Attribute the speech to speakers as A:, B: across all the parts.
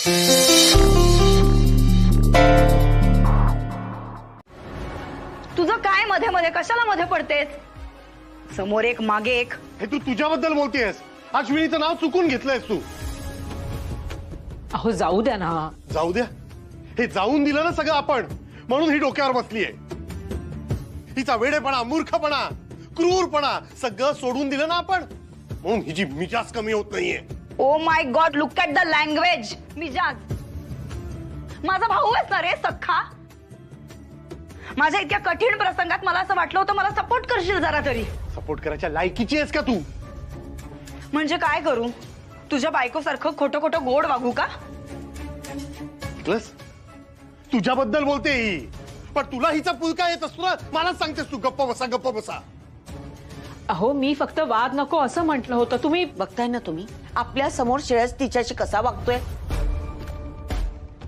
A: तुझं काय मध्ये मध्ये कशाला मध्ये पडतेस? समोर एक मागे एक.
B: हे तू तुझ्याबद्दल बोलतेस. अश्विनीचं नाव चुकून घेतलंयस तू.
C: अहो जाऊ द्या ना.
B: जाऊ द्या. हे जाऊन दिलं ना सगळं आपण, म्हणून ही डोक्यावर बसलीये. हिचा वेडेपणा, मूर्खपणा, क्रूरपणा सगळं सोडून दिलं ना आपण, म्हणून हिची मिजाज कमी होत नाहीये.
A: Oh my God, look at the language. मिजाज. माझा भाऊ आहेस ना रे सख्खा. माझ्या इतक्या कठीण प्रसंगात मला असं वाटलं होतं मला सपोर्ट करशील जरा तरी.
B: सपोर्ट करायच्या लायकीची आहेस का तू?
A: म्हणजे काय करू? तुझ्या बायकोसारखं खोटं खोटं गोड वागू का?
B: प्लस तुझ्याबद्दल बोलते ही, पण तुला हिचा पुलका येत असतो ना. मला सांगतेस तू गप्प बसा गप्प बसा.
C: अहो मी फक्त वाद नको असं म्हटलं होतं. तुम्ही
D: बघताय ना तुम्ही, आपल्या समोर श्रेयस तिच्याशी कसा वागतोय,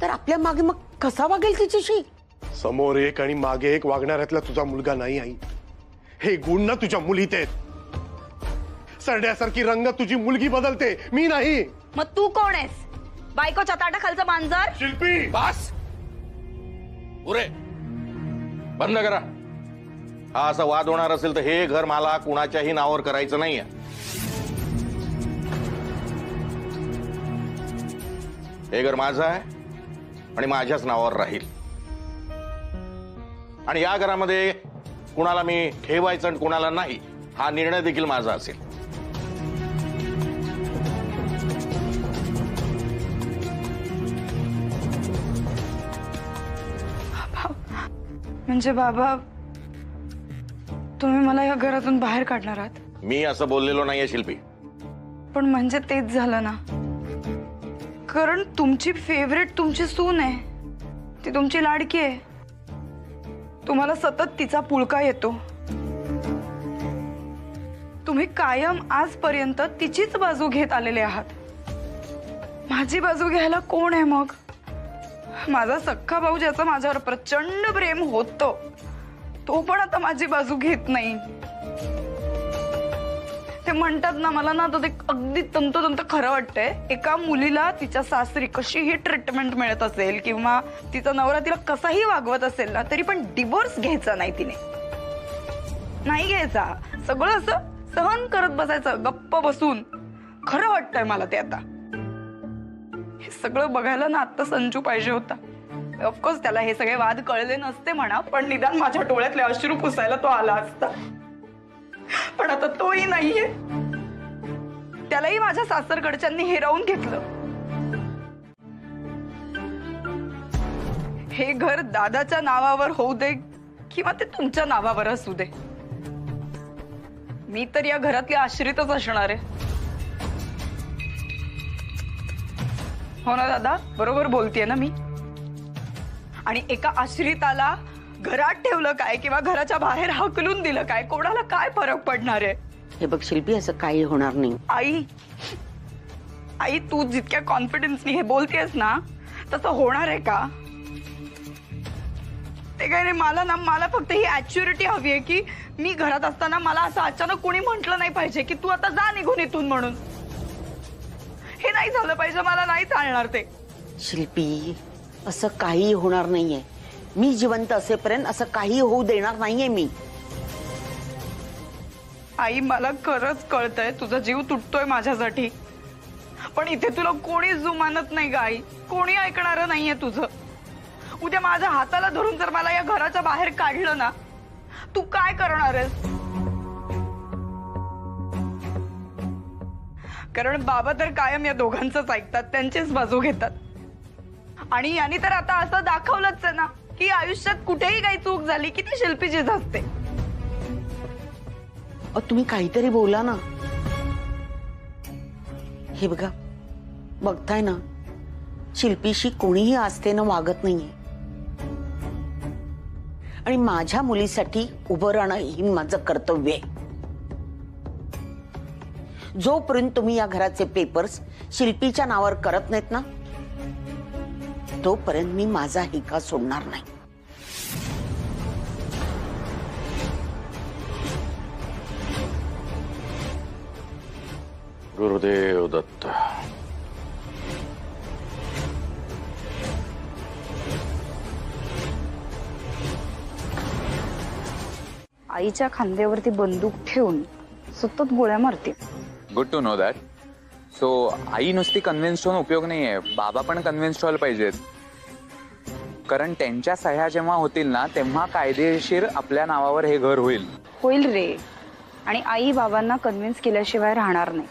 D: तर आपल्या मागे मग कसा वागेल तिच्याशी?
B: समोर एक आणि मागे एक वागणाऱ्यातला तुझा मुलगा नाही आई. हे गुण ना तुझ्या मुलीत आहेत. सरड्यासारखी रंग तुझी मुलगी बदलते, मी नाही.
A: मग तू कोण आहेस? बायकोच्या ताटाखालचं मांजर?
B: शिल्पी
E: बस पुरे बंद करा. हा असा वाद होणार असेल तर हे घर मला कुणाच्याही नावावर करायचं नाहीये. हे घर माझं आहे आणि माझ्याच नावावर राहील. आणि या घरामध्ये कुणाला मी ठेवायचं आणि कुणाला नाही हा निर्णय देखील माझा असेल.
A: म्हणजे बाबा, तुम्ही मला या घरातून बाहेर काढणार आहात?
E: मी असं बोललेलो नाहीये शिल्पी.
A: पण म्हणजे तेच झालं ना. कारण तुमची फेवरेट तुमची सून आहे, ती तुमची लाडकी आहे. तुम्हाला सतत तिचा पुळका येतो. तुम्ही कायम आजपर्यंत तिचीच बाजू घेत आलेले आहात. माझी बाजू घ्यायला कोण आहे मग? माझा सख्खा भाऊ ज्याचं माझ्यावर प्रचंड प्रेम होतं, तो पण आता माझी बाजू घेत नाही. ते म्हणतात ना, मला ना आता ते अगदी तंतोतंत खरं वाटतंय. एका मुलीला तिच्या सासरी कशीही ट्रीटमेंट मिळत असेल किंवा तिचा नवरा तिला कसाही वागवत असेल ना, तरी पण डिवोर्स घ्यायचा नाही तिने. नाही घ्यायचा. सगळं असं सहन करत बसायचं गप्प बसून. खरं वाटतंय मला ते आता. हे सगळं बघायला ना आता संजू पाहिजे होता. ऑफकोर्स त्याला हे सगळे वाद कळले नसते म्हणा, पण निदान माझ्या डोळ्यातले अश्रू पुसायला तो आला असता. पण आता तोही नाहीये. त्यालाही माझ्या सासरकडच्यांनी हिरावून घेतलं. हे घर दादाच्या नावावर होऊ दे किंवा ते तुमच्या नावावर असू दे, मी तर या घरातली आश्रितच असणार आहे. हो ना दादा, बरोबर बोलतेय ना मी? आणि एका आश्रिताला घरात ठेवलं काय किंवा घराच्या बाहेर हकलून दिलं काय, कोणाला काय फरक पडणार आहे?
D: हे बघ शिल्पी, असं काही होणार नाही.
A: आई तू जितक्या कॉन्फिडन्सनी हे बोलतेस ना, तसं होणार आहे का? ते काय नाही, मला फक्त ही ऍच्युरिटी हवी आहे की मी घरात असताना मला असं अचानक कोणी म्हटलं नाही पाहिजे की तू आता जा निघून इथून म्हणून. हे नाही झालं पाहिजे. मला नाही चालणार ते.
D: शिल्पी, असं काही होणार नाहीये. मी जिवंत असेपर्यंत असं काही होऊ देणार नाहीये मी.
A: आई, मला खरंच कळतंय तुझा जीव तुटतोय माझ्यासाठी, पण इथे तुला कोणी जुमानत नाही ग आई. कोणी ऐकणार नाहीये तुझं. उद्या माझ्या हाताला धरून जर मला या घराच्या बाहेर काढलं ना, तू काय करणार आहेस? कारण बाबा तर कायम या दोघांचंच ऐकतात, त्यांचीच बाजू घेतात. आणि यांनी तर आता असं दाखवलंच आहे ना की आयुष्यात कुठेही काही चूक झाली की ती शिल्पीचीच असते.
D: तुम्ही काहीतरी बोला ना. हे बघा, बघताय ना, शिल्पीशी कोणीही आस्थेनं वागत नाहीये. आणि माझ्या मुलीसाठी उभं राहणं ही माझं कर्तव्य आहे. जोपर्यंत तुम्ही या घराचे पेपर्स शिल्पीच्या नावावर करत नाहीत ना, तोपर्यंत मी माझा हिका सोडणार नाही.
E: गुरुदेव दत्त.
A: आईच्या खांद्यावरती बंदूक ठेवून सतत गोळ्या मारते.
F: Good to know that. So I नुसती कन्व्हिन्स्ड होऊन उपयोग नाहीये, बाबा पण कन्व्हिन्स्ड व्हायला पाहिजेत. कारण त्यांच्या सह्या जेव्हा होतील ना तेव्हा कायदेशीर आपल्या नावावर हे घर होईल.
A: होईल रे. आणि आई बाबांना कन्व्हिन्स केल्याशिवाय राहणार नाही.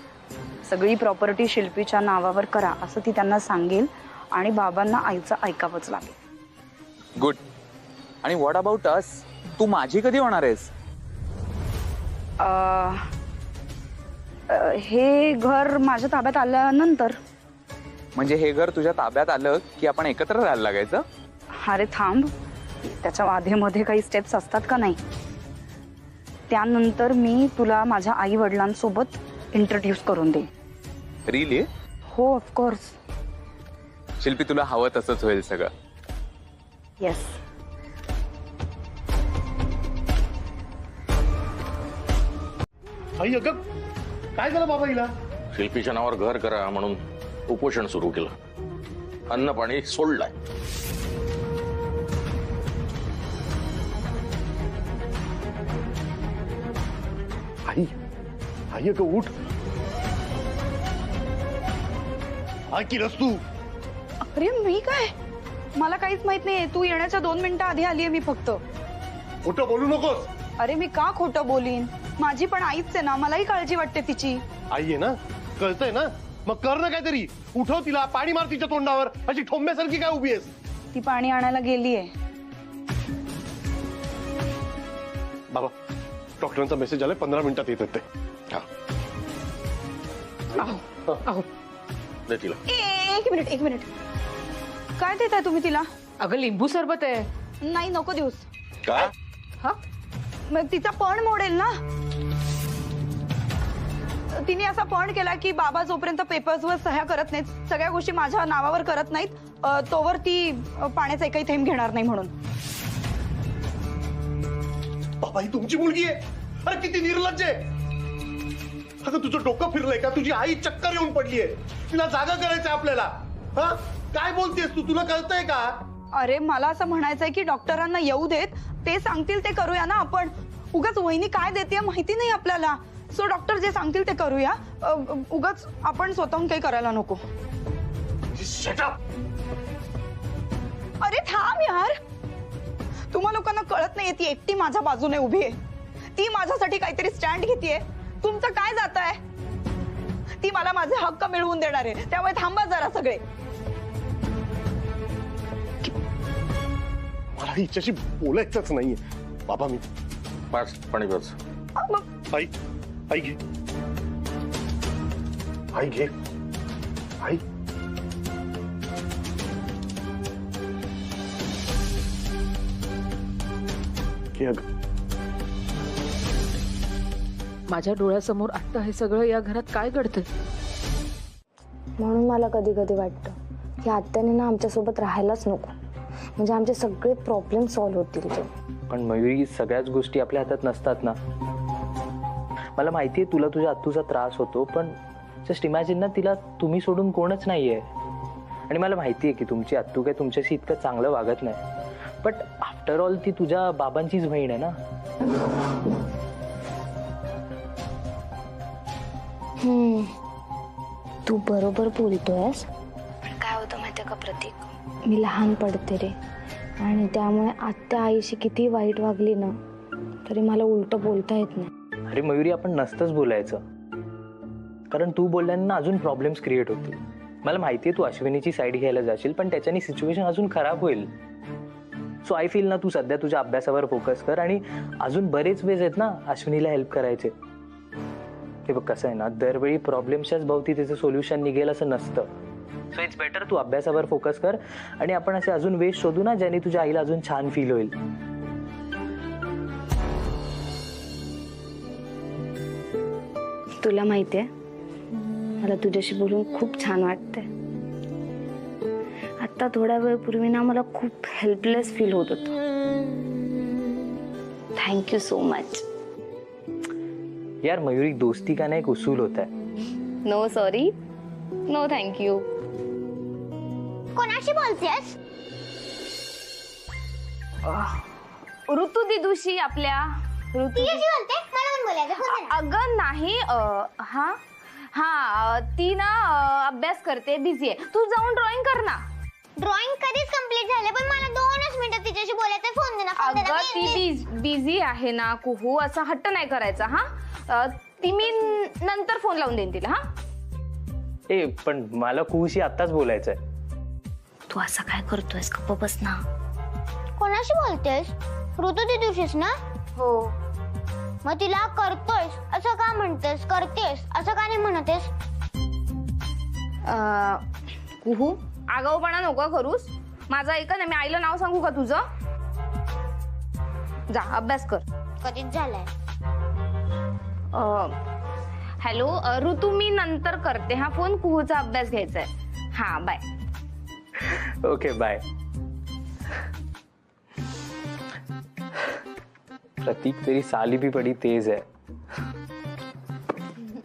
A: सगळी प्रॉपर्टी शिल्पीच्या नावावर करा असं ती त्यांना सांगेल आणि बाबांना आईचं ऐकावंच लागेल.
F: गुड. आणि व्हॉट अबाउट अस? तू माझी कधी होणार आहेस?
A: हे घर माझ्या ताब्यात आल्यानंतर.
F: म्हणजे हे घर तुझ्या ताब्यात आलं की आपण एकत्र राहायला लागायचं?
A: अरे थांब, त्याच्या आधीमध्ये काही स्टेप्स असतात का नाही? त्यानंतर मी तुला माझ्या आई वडिलांसोबत इंट्रोड्यूस करून देईन.
F: रिली?
A: हो ऑफकोर्स.
F: शिल्पी तुला हवं तसंच होईल सगळं.
A: येस.
B: आई अगं काय झालं बाबा हिला?
E: शिल्पीच्या नावावर घर करा म्हणून उपोषण सुरू केलं. अन्न पाणी सोडलाय.
B: आई आई अगं उठ. काय केलंस तू?
A: अरे मी काय, मला काहीच माहित नाहीये. तू येण्याच्या 2 मिनिटं आधी आलीये मी फक्त.
B: खोटं बोलू नकोस.
A: अरे मी का खोटं बोलीन? माझी पण आईच आहे ना, मलाही काळजी वाटते तिची.
B: आई आहे ना, कळतंय ना, मग कर ना काहीतरी. उठव तिला, पाणी मार तिच्या तोंडावर. अशी ठोंब्यासारखी काय उभी आहेस?
A: ती पाणी आणायला गेलीये.
B: बाबा डॉक्टरांचा मेसेज आलाय, 15 मिनिटात येतात ते.
E: हा,
C: अहो
E: दे तिला.
A: एक मिनिट. काय देताय तुम्ही तिला?
C: अगं लिंबू सरबत आहे.
A: नाही नको दिवस.
E: काय?
C: हा
A: मग तिचा पण मोडेल ना. तिने असा पण केला की बाबा जोपर्यंत पेपर्सवर सह्या करत नाहीत, सगळ्या गोष्टी माझ्या नावावर करत नाहीत, तोवर ती पाण्याचा एकही थेंब घेणार नाही म्हणून.
B: बाबा ही तुमची मुलगी आहे. अरे किती निर्लज्ज आहे. अगं तुझं डोकं फिरलंय का? तुझी आई चक्कर येऊन पडलीये. तिला जागा करायचंय आपल्याला. हा काय बोलतेस तू? तुला कळतंय का?
A: अरे मला असं म्हणायचंय की डॉक्टरांना येऊ देत, ते सांगतील ते करूया ना आपण. उगाच वहिनी काय देते माहिती नाही आपल्याला. सो डॉक्टर जे सांगतील ते करूया. उगाच आपण स्वतःहून काही करायला नको.
B: Shut up.
A: अरे थांब यार, तुम्हा लोकांना कळत नाहीये ती एकटी माझ्या बाजूने उभी आहे. ती माझ्यासाठी काहीतरी स्टँड घेतीये. तुमचं काय जात आहे? ती मला माझे हक्क मिळवून देणार आहे. त्यामुळे थांबा जरा सगळे.
B: मला हिच्याशी बोलायचंच नाहीये. बाबा मी
E: पाच पाणी पाच.
B: आई आई घे. आई घे. आई घे अगं.
C: माझ्या डोळ्यासमोर आता हे सगळं या घरात काय घडतंय?
G: म्हणून मला कधी कधी वाटतं की आत्याने ना आमच्यासोबत राहायलाच नको. म्हणजे आमचे सगळे प्रॉब्लेम सॉल्व्ह होतील ते.
H: पण मयुरी सगळ्याच गोष्टी आपल्या हातात नसतात ना. मला माहितीये तुला तुझ्या आत्तूचा त्रास होतो, पण जस्ट इमॅजिन ना, तिला तुम्ही सोडून कोणच नाहीये. आणि मला माहितीये की तुमची आत्तू काय तुमच्याशी इतकं चांगलं वागत नाही, बट आफ्टर ऑल ती तुझ्या बाबांचीच बहीण आहे ना.
G: तू बरोबर बोलतोयस, पण काय होतं माहितीये का प्रतीक, मी लहान पडते रे. आणि त्यामुळे आत्या आईशी किती वाईट वागली ना तरी मला उलट बोलता येत नाही.
H: अरे मयुरी, आपण नसतंच बोलायचं, कारण तू बोलल्यानं अजून प्रॉब्लेम्स क्रिएट होतील. मला माहितीये तू अश्विनीची साईड घ्यायला जाशील, पण त्याच्याने सिच्युएशन अजून खराब होईल. सो आय फील ना, तू सध्या तुझ्या अभ्यासावर फोकस कर. आणि अजून बरेच वेज आहेत ना अश्विनीला हेल्प करायचे. हे बघ कसं आहे ना, दरवेळी प्रॉब्लेम्सच्याच भोवती त्याचं सोल्युशन निघेल असं नसतं. सो इट्स बेटर तू अभ्यासावर फोकस कर आणि आपण असे अजून वेज शोधू ना ज्याने तुझ्या आईला अजून छान फील होईल.
G: तुला माहितीये, मला तुझ्याशी बोलून खूप छान वाटतंय. आता थोड्या वेळपूर्वी ना मला खूप हेल्पलेस फील होत होतं. Thank you so much.
H: यार मयुरी, दोस्ती का ना एक उसूल होता है.
G: No sorry, no thank you.
I: कोणाशी बोलतेस?
G: ऋतू दिदूशी, आपल्या
I: तिच्याशी बोलते मला पण बोलायचं फोन दे ना.
G: अगं नाही हा हा ती ना अभ्यास करते बिझी आहे. तू जाऊन ड्रॉइंग कर ना.
I: ड्रॉइंग कधीच कम्प्लीट झालं पण मला 2च मिनिटं तिच्याशी बोलायचं फोन दे ना. फोन दे ना.
G: अगं ती बिझी आहे ना कुहू, असा हट्ट नाही करायचा हा. ती मी नंतर फोन लावून देईन तिला. हा
H: ए पण मला कुशी आत्ताच बोलायचंय.
G: तू असं काय करतोयस? गप्प बस ना.
I: कोणाशी बोलतेस? ऋतू दिवशीच ना.
G: हो
I: मग तिला करतोयस असं का म्हणतेस, करतेस असं का नाही म्हणतेस?
G: कुहू आगाऊपणा नको करूस. माझं ऐका ना, मी आईला नाव सांगू का तुझं? जा अभ्यास कर.
I: कधीच झालंय.
G: हॅलो ऋतू, मी नंतर करते हा फोन. कुहूचा अभ्यास घ्यायचा आहे. हा बाय.
H: Okay bye. प्रतीक तेरी साली भी बड़ी तेज है.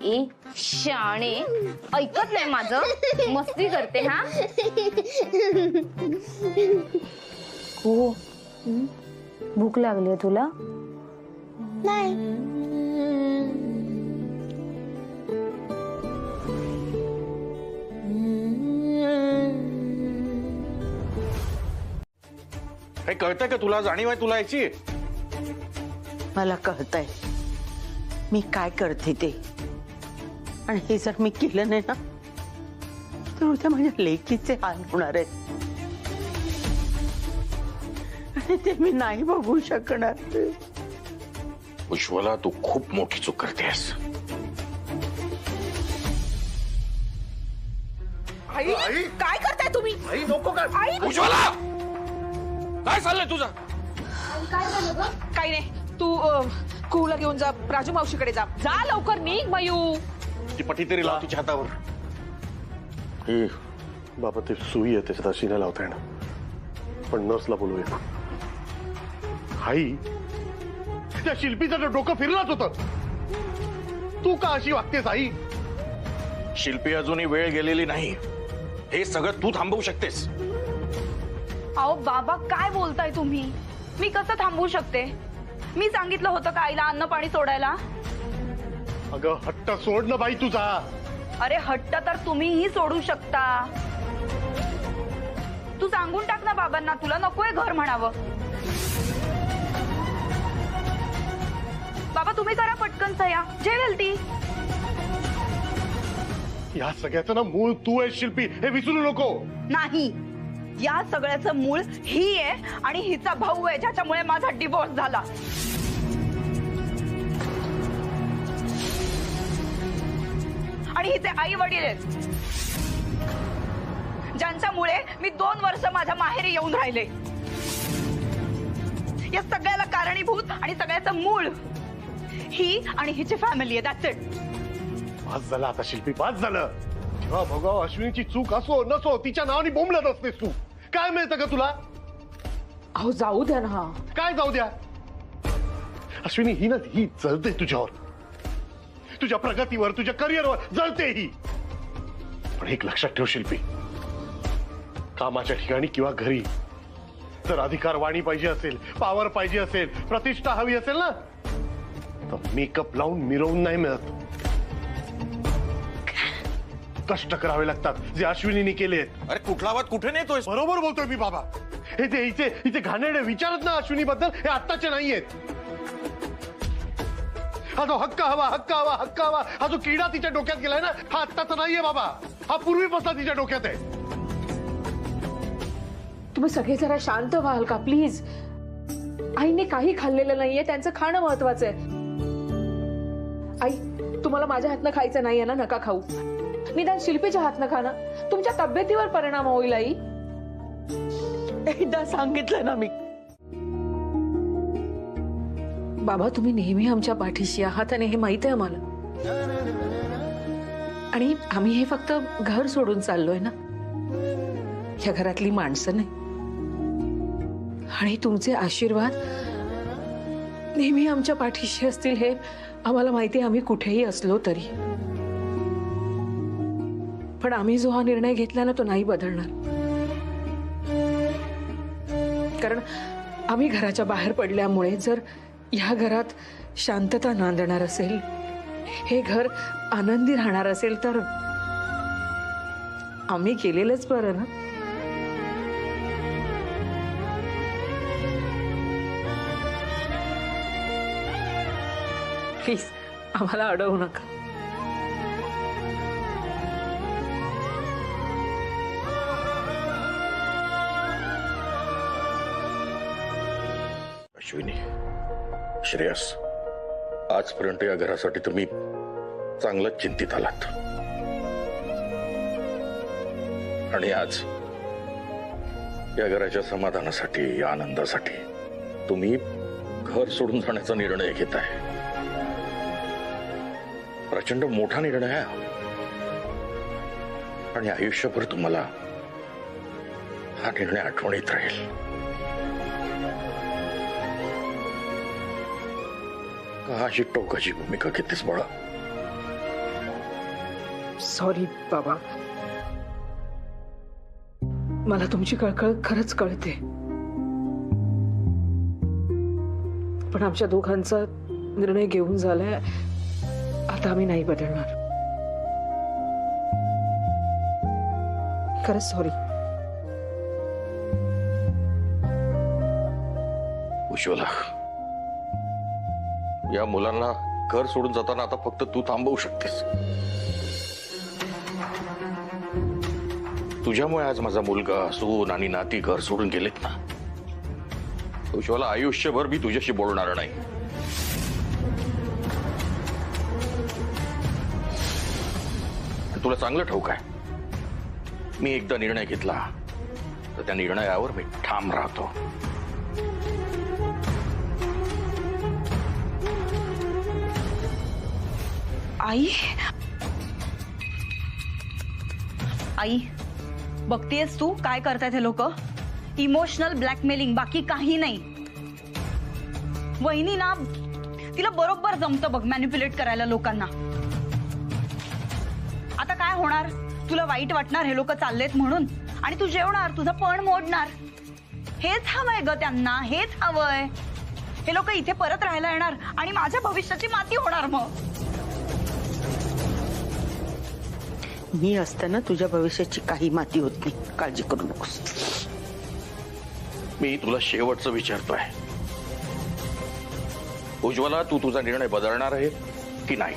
G: ए शाणे, ऐकत नाही माझं, मस्ती करते हा. कुहू भूक लागली तुला?
I: नाही.
E: काही कळतंय का तुला? जाणीव आहे तुला याची?
D: मला कळतंय मी काय करते ते, आणि हे जर मी केलं नाही ना तर उद्या माझ्या लेकीचे हाल होणार आहेत आणि ते मी नाही बघू शकणार.
E: उज्ज्वला, तू खूप मोठी चूक करतेस.
C: आई काय करताय तुम्ही?
E: आई नको का? उज्ज्वला, काय चाललंय तुझं?
C: काही नाही, तू कुहूला घेऊन जा, राजू मावशीकडे जा. जा लवकर, निघ मयू.
E: ती पटी तरी लाव तिच्या हातावर.
B: हे बाबा, ते सुई आहे त्याच्यात अशी नाही लावता येणार, पण नर्सला बोलूया. आई, त्या शिल्पीचं डोकं फिरलाच होतं. तू का अशी वागतेस आई?
E: शिल्पी अजूनही वेळ गेलेली नाही. हे सगळं तू थांबवू शकतेस.
A: अहो बाबा, काय बोलताय तुम्ही? मी कसं थांबवू शकते? मी सांगितलं होतं का आईला अन्न पाणी सोडायला?
B: अगं हट्ट सोड ना बाई तुझा.
A: अरे हट्ट तर तुम्हीही सोडू शकता. तू सांगून टाक ना बाबांना, तुला नकोय घर म्हणावं. बाबा तुम्ही करा पटकन सह्या, जेवेल ती.
B: या सगळ्याचं ना मूळ तू आहे शिल्पी, हे विसरू नको.
A: नाही, या सगळ्याचं मूळ ही आहे आणि हिचा भाऊ आहे, ज्याच्यामुळे माझा डिवोर्स झाला. आणि हिचे आई वडील आहेत, ज्यांच्यामुळे मी 2 वर्ष माझ्या माहेरी येऊन राहिले. या सगळ्याला कारणीभूत आणि सगळ्याचं मूळ ही आणि हिची फॅमिली आहे. That's it.
B: पास झालं आता शिल्पी, पास झालं. जेव्हा बघाव अश्विनीची चूक असो नसो, तिच्या नावाने बोंबलत असतेस तू. काय मिळतं का तुला?
C: अहो जाऊ द्या ना.
B: काय जाऊ द्या? अश्विनी, ही ना ही जळते तुझ्यावर, तुझ्या प्रगतीवर, तुझ्या करिअरवर जळते ही. पण एक लक्षात ठेव शिल्पी, कामाच्या ठिकाणी किंवा घरी जर अधिकार वाणी पाहिजे असेल, पावर पाहिजे असेल, प्रतिष्ठा हवी असेल ना, तर मेकअप लावून मिरवून नाही मिळत. कष्ट करावे लागतात, जे अश्विनीने केलेत.
E: अरे कुठला वाद कुठे नेतोय?
B: बरोबर बोलतोय मी बाबा. हे जे हिचे घाणेरडे विचारत ना अश्विनी बद्दल, हे आत्ताचे नाहीयेत. हा जो हक्क हवा, हक्क हवा, हक्क हवा, हा जो किडा तिच्या डोक्यात गेलाय ना, हा आत्ताचा नाहीये बाबा. हा पूर्वीपासून तिच्या डोक्यात आहे.
C: तुम्ही सगळे जरा शांत व्हाल का प्लीज? आईने काही खाल्लेलं नाहीये, त्यांचं खाणं महत्वाचं आहे. आई, तुम्हाला माझ्या हातनं खायचं नाहीये ना, नका खाऊ. निदान शिल्पीच्या हातनं खाना, तुमच्या तब्येतीवर परिणाम होईल. आई,
D: एकदा सांगितलं ना मी.
C: बाबा तुम्ही नेहमी आमच्या पाठीशी आहात आणि हे माहित आहे आम्हाला. आणि आम्ही हे फक्त घर सोडून चाललोय ना, या घरातली माणसं नाही. आणि तुमचे आशीर्वाद नेहमी आमच्या पाठीशी असतील हे आम्हाला माहिती आहे, आम्ही कुठेही असलो तरी. पण आम्ही जो हा निर्णय घेतला ना, तो नाही बदलणार. कारण आम्ही घराच्या बाहेर पडल्यामुळे जर या घरात शांतता नांदणार असेल, हे घर आनंदी राहणार असेल तर आम्ही केलेलंच बरं ना. प्लीज आम्हाला अडवू नका.
E: अश्विनी, श्रेयस, आजपर्यंत या घरासाठी तुम्ही चांगलंच चिंतित आलात आणि आज या घराच्या समाधानासाठी, या आनंदासाठी तुम्ही घर सोडून जाण्याचा निर्णय घेत आहे. प्रचंड मोठा निर्णय आहे आणि आयुष्यभर तुम्हाला हा निर्णय आठवणीत राहील. का अशी टोकाची भूमिका घेतेस बाळा?
C: सॉरी बाबा, मला तुमची कळकळ खरंच कळते, पण आमच्या दोघांचा निर्णय घेऊन झालाय. आता आम्ही नाही बदलणार. खरंच सॉरी.
E: उज्ज्वला, या मुलांना घर सोडून जाताना आता फक्त तू थांबवू शकतेस. तुझ्यामुळे आज माझा मुलगा, सून आणि नाती घर सोडून गेलेत ना. उज्ज्वला, आयुष्यभर मी तुझ्याशी बोलणार नाही. तुला चांगलं ठाऊक आहे, मी एकदा निर्णय घेतला तर त्या निर्णयावर मी ठाम राहतो.
A: आई, आई बघतेस तू काय करतायत हे लोक? इमोशनल ब्लॅकमेलिंग, बाकी काही नाही. वहिनी ना, तिला बरोबर जमतं बघ मॅनिप्युलेट करायला लोकांना. आता काय होणार? तुला वाईट वाटणार हे लोक चाललेत म्हणून, आणि तू जेवणार, तुझं पण मोडणार. हेच हवंय ग त्यांना, हेच हवंय. हे लोक इथे परत राहायला येणार आणि माझ्या भविष्याची माती होणार. मग
D: मी असताना तुझ्या भविष्याची काही माती होत नाही, काळजी करू नकोस.
E: मी तुला शेवटचं विचारतोय, उज्ज्वला, तू तुझा निर्णय बदलणार आहे की नाही?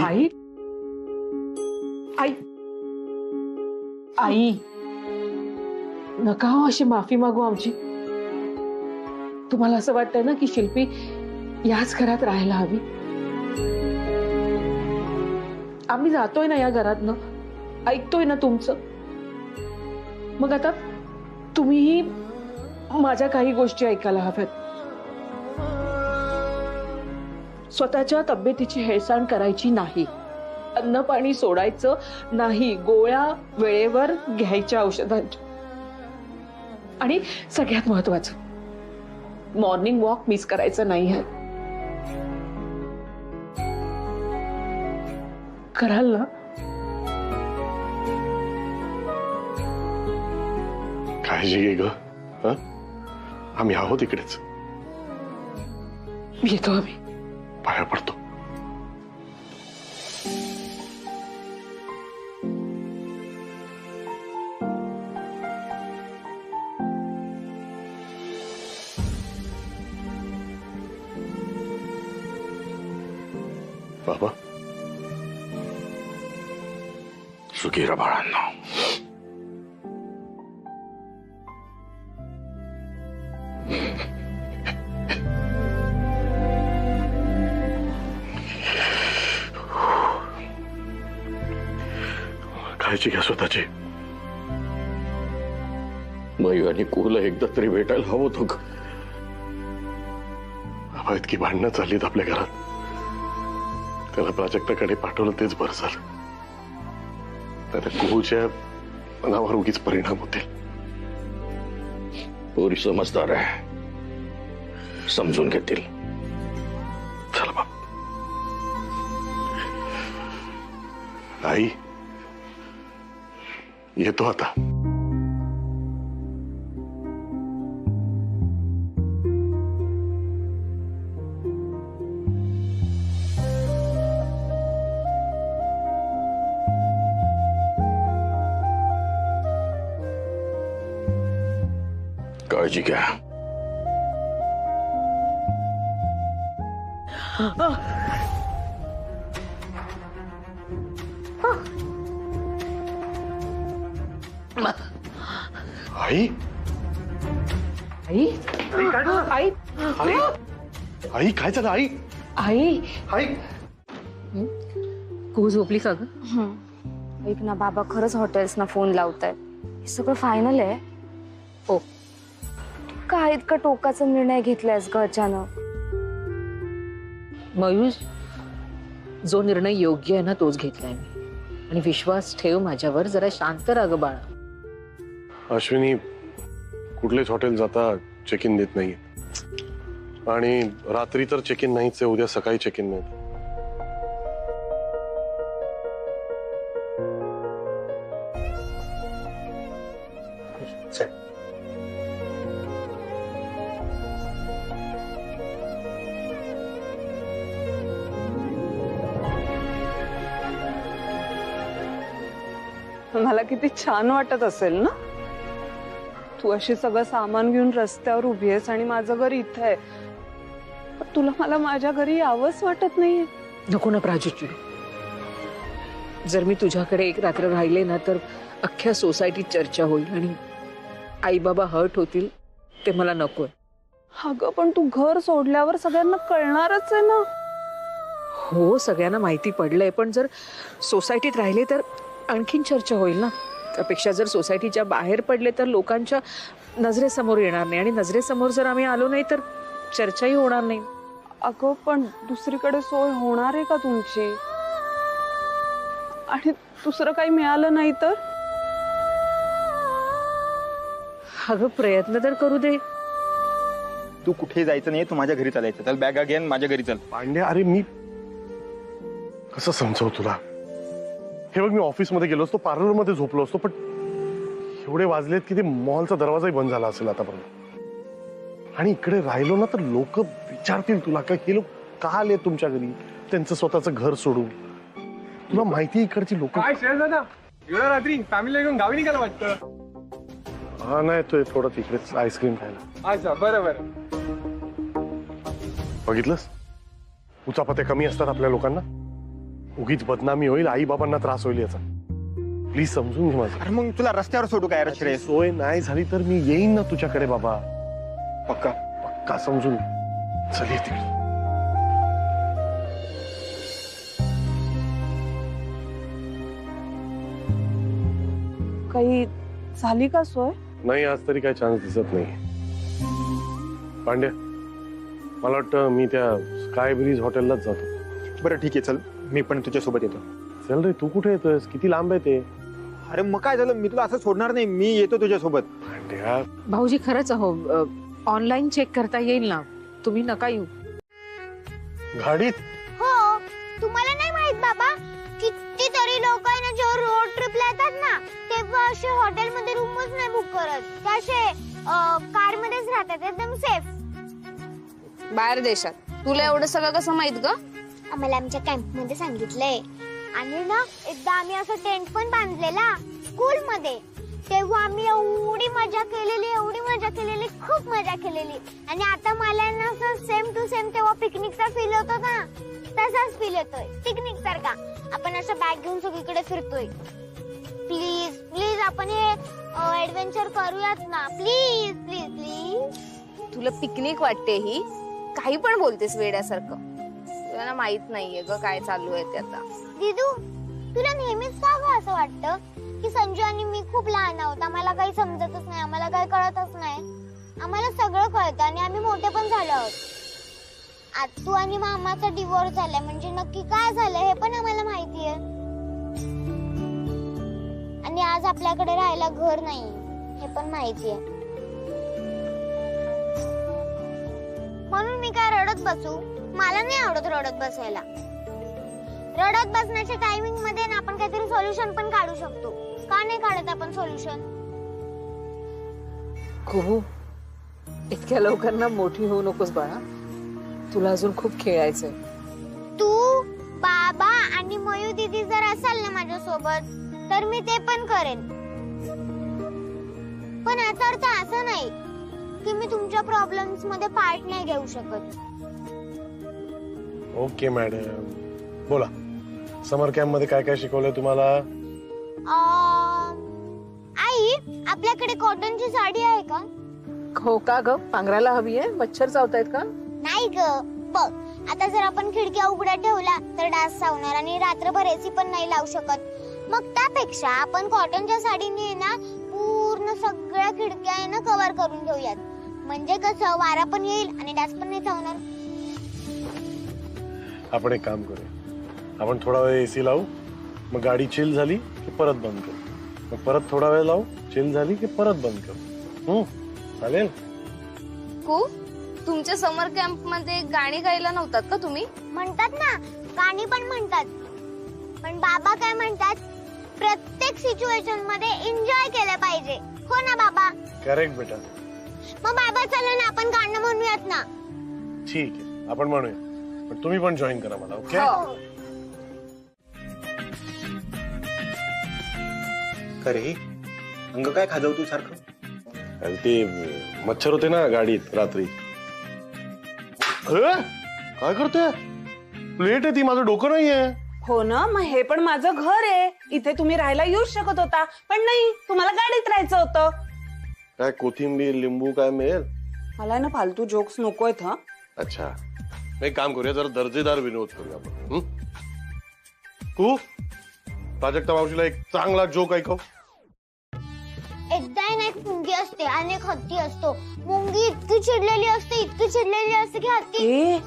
C: आई, आई, आई, नका हो अशी माफी मागू आमची. तुम्हाला असं वाटतंय ना की शिल्पी याच घरात राहायला हवी? आम्ही जातोय ना या घरातनं, ऐकतोय ना तुमचं. मग आता तुम्हीही माझ्या काही गोष्टी ऐकायला हव्यात. स्वतःच्या तब्येतीची हेळसांड करायची नाही, अन्न पाणी सोडायचं नाही, गोळ्या वेळेवर घ्यायच्या औषधांच्या, आणि सगळ्यात महत्वाचं मॉर्निंग वॉक मिस करायचं नाही आहे. कराल ना?
B: काळजी घे ग. आम्ही आहोत इकडेच.
C: येतो आम्ही.
B: पाया पडतो. बाबा,
E: सुखी रहा बाळांनो.
B: काळजी घ्या स्वतःची.
E: मयू आणि कुहूला एकदा तरी भेटायला हवं होतं.
B: बाबा, इतकी भांडणं चाललीत आपल्या घरात, त्याला प्राजक्ताकडे पाठवलं तेच बरं झालं. त्या कुहूच्या मनावर उगीच परिणाम होतील.
E: पोरी समजदार आहे, समजून घेतील.
B: चला बाबा. आई येतो आता.
E: काळजी घ्या.
B: आई
C: आई आई
B: आई आई काय झालं आई?
C: आई
B: आई
C: कू झोपली का ग?
G: ऐक ना बाबा, खरंच हॉटेल्सना फोन लावतायत. हे सगळं फायनल आहे.
C: हो.
G: काय इतका टोकाचा निर्णय घेतलायस ग अचानक?
C: मयूष, जो निर्णय योग्य आहे ना तोच घेतलाय मी. आणि विश्वास ठेव माझ्यावर. जरा शांत राहा ग बाळा.
B: अश्विनी कुठलेच हॉटेल जाता चेक इन देत नाही आणि रात्री तर चेक इन नाहीच आहे. उद्या सकाळी चेक इन नाही.
J: मला किती छान वाटत असेल ना, तू अशी सगळं सामान घेऊन रस्त्यावर उभी आहेस आणि माझं घर इथं आहे. पण तुला मला माझ्या घरी यावंच वाटत नाहीये.
C: नको ना प्राजू. जर मी तुझ्याकडे एक रात्र राहिले ना तर अख्ख्या सोसायटीत चर्चा होईल आणि आई बाबा हर्ट होतील. ते मला नकोय.
J: अगं पण तू घर सोडल्यावर सगळ्यांना कळणारच आहे ना.
C: हो, सगळ्यांना माहिती पडलंय. पण जर सोसायटीत राहिले तर आणखीन चर्चा होईल ना. त्यापेक्षा जर सोसायटीच्या बाहेर पडले तर लोकांच्या नजरेसमोर येणार नाही. आणि नजरेसमोर जर आम्ही आलो नाही तर चर्चाही होणार नाही.
J: अगं पण दुसरीकडे सोय होणार आहे का तुमची? आणि दुसरं काही मिळालं नाही तर?
C: अगं प्रयत्न तर करू दे.
K: तू कुठे जायचं नाही, तू माझ्या घरी चालायचं. चल बॅगा घे आणि माझ्या घरी चल.
B: पांडे, अरे मी कसं समजावं तुला? हे बघ, मी ऑफिस मध्ये गेलो असतो, पार्लर मध्ये झोपलो असतो, पण एवढे वाजलेत की ते मॉलचा दरवाजाही बंद झाला असेल आतापर्यंत. आणि इकडे राहिलो ना तर लोक विचारतील तुला का हे लोक का आले तुमच्या घरी त्यांचं स्वतःचं घर सोडून. तुला माहिती इकडची लोक.
K: एवढ्या रात्री फॅमिली घेऊन गावी निघायला वाटतं.
B: हा नाही, तो थोडं तिकडेच आईस्क्रीम खायला.
K: अच्छा बरोबर.
B: बघितलंस, उचापते कमी असतात आपल्या लोकांना. उगीच बदनामी होईल, आई बाबांना त्रास होईल याचा. प्लीज समजून घे माझं.
K: अरे मग तुला रस्त्यावर सोडू काय? रे
B: सोय नाही झाली तर मी येईन ना तुझ्याकडे बाबा.
K: पक्का
B: पक्का समजून. चल ये तिकडे.
J: काही झाली का सोय?
B: नाही, आज तरी काही चान्स दिसत नाही. पांड्या, मला वाटतं मी त्या स्काय ब्रिज हॉटेललाच जातो.
K: बरं ठीक आहे, चल मी पण तुझ्या सोबत येतो.
B: चल रे, तू कुठे येतोयस? किती लांब आहे ते?
K: अरे मग काय झालं, मी तुला असं सोडणार नाही. मी येतो तुझ्या सोबत.
B: पांड्या,
C: भाऊजी खरंच अहो, ऑनलाईन चेक करता येईल ना. तुम्ही नका येऊ.
B: गाडीत?
I: हो, तुम्हाला नाही माहित बाबा, कितीतरी लोक आहे ना जेव्हा रोड ट्रिपला येतात ना तेव्हा असे हॉटेलमध्ये रूमच नाही बुक करत. ते असे कार मध्येच राहतात, एकदम सेफ.
G: बाहेर देशात तुला एवढं सगळं कसं माहित ग?
I: आम्हाला आमच्या कॅम्प मध्ये सांगितलंय. आणि ना एकदा आम्ही असं टेंट पण बांधलेला स्कूल मध्ये. तेव्हा आम्ही एवढी मजा केलेली, खूप मजा केलेली. आणि आता मला ना असं सेम टू सेम तेव्हा पिकनिकचा फील होतो ना, तसाच फील येतोय पिकनिक सारखा. आपण असं बॅग घेऊन सगळीकडे फिरतोय. प्लीज प्लीज आपण हे ऍडव्हेंचर करूयात ना. Please please please.
G: तुला पिकनिक वाटते ही? काही पण बोलतेस वेड्यासारखं. तुला ना माहित नाहीये ग काय चालू आहे ते आता.
I: दीदू, तुला नेहमीच का ग असं वाटतं की संजू आणि मी खूप लहान आहोत, आम्हाला काही समजतच नाही, आम्हाला काही कळतच नाही? आम्हाला सगळं कळतं आणि आम्ही मोठे पण झालो आहोत. आत्तू आणि मामाचा डिवोर्स झालाय म्हणजे नक्की काय झालंय हे पण आम्हाला माहितीये. आणि आज आपल्याकडे राहायला घर नाही हे पण माहितीये. म्हणून मी काय रडत बसू? मला नाही आवडत रडत बसायला. रडत बसण्याच्या टायमिंग मध्ये ना आपण काहीतरी सोल्युशन पण काढू शकतो. का नाही काढत आपण सोल्युशन?
C: कुहू, इतक्या लवकर ना मोठी होऊ नकोस बाळा. तुला अजून खूप खेळायचंय.
I: तू, बाबा आणि मयू दीदी जर असाल ना माझ्या सोबत तर मी ते पण करेन. पण याचा अर्थ असा नाही की मी तुमच्या प्रॉब्लेम्स मध्ये पार्ट नाही घेऊ शकत.
B: ओके मॅडम, बोला. समर कॅम्प मध्ये काय काय शिकवलंय तुम्हाला?
I: आई, आपल्याकडे कॉटनची साडी आहे का?
C: हो का ग, पांघरायला हवी आहे? मच्छर चावतायत का?
I: नाही ग, बघ आता जर आपण खिडक्या उघड्या ठेवला तर डास चावणार आणि रात्रभर एसी पण नाही लावू शकत. मग त्यापेक्षा आपण कॉटनच्या साडीने ना पूर्ण सगळ्या खिडक्या आहे ना कव्हर करून ठेवूयात. म्हणजे कसं वारा पण येईल आणि डास पण नाही चावणार.
B: आपण एक काम करूया, आपण थोडा वेळ एसी लावू, मग गाडी चिल झाली की परत बंद करू, मग परत थोडा वेळ लावू, चिल झाली की परत बंद करू. चालेल?
G: कू, तुमच्या समर कॅम्प मध्ये गाणी गायला नव्हतात का तुम्ही?
I: म्हणतात ना, गाणी पण म्हणतात. पण बाबा काय म्हणतात, प्रत्येक सिच्युएशन मध्ये एन्जॉय केलं पाहिजे. हो ना बाबा?
B: करेक्ट बेटा.
I: मग बाबा चला ना आपण गाणं म्हणूयात ना.
B: ठीक आहे, आपण म्हणूया, पण तुम्ही पण जॉईन करा मला. ओके?
K: खरे अंग काय खाजवतो सारखं?
B: आणि ते मच्छर होते ना गाडीत रात्री. काय करते? प्लेट आहे ती, माझं डोकं नाहीये.
J: हो ना, मग हे पण माझं घर आहे. इथे तुम्ही राहायला येऊ शकत होता, पण नाही, तुम्हाला गाडीत राहायचं होतं.
B: काय कोथिंबीर लिंबू काय मिळेल?
J: मला ना फालतू जोक्स नकोयत. हा,
B: अच्छा, एक काम करूया, जरा दर्जेदार विनोद करूया आपण. तू प्राजक्ता मावशीला एक चांगला जोक ऐकव.
I: एकदा ना एक मुंगी असते आणि एक हत्ती असतो. मुंगी इतकी चिडलेली असते, इतकी चिडलेली असते की हत्ती.
J: ए,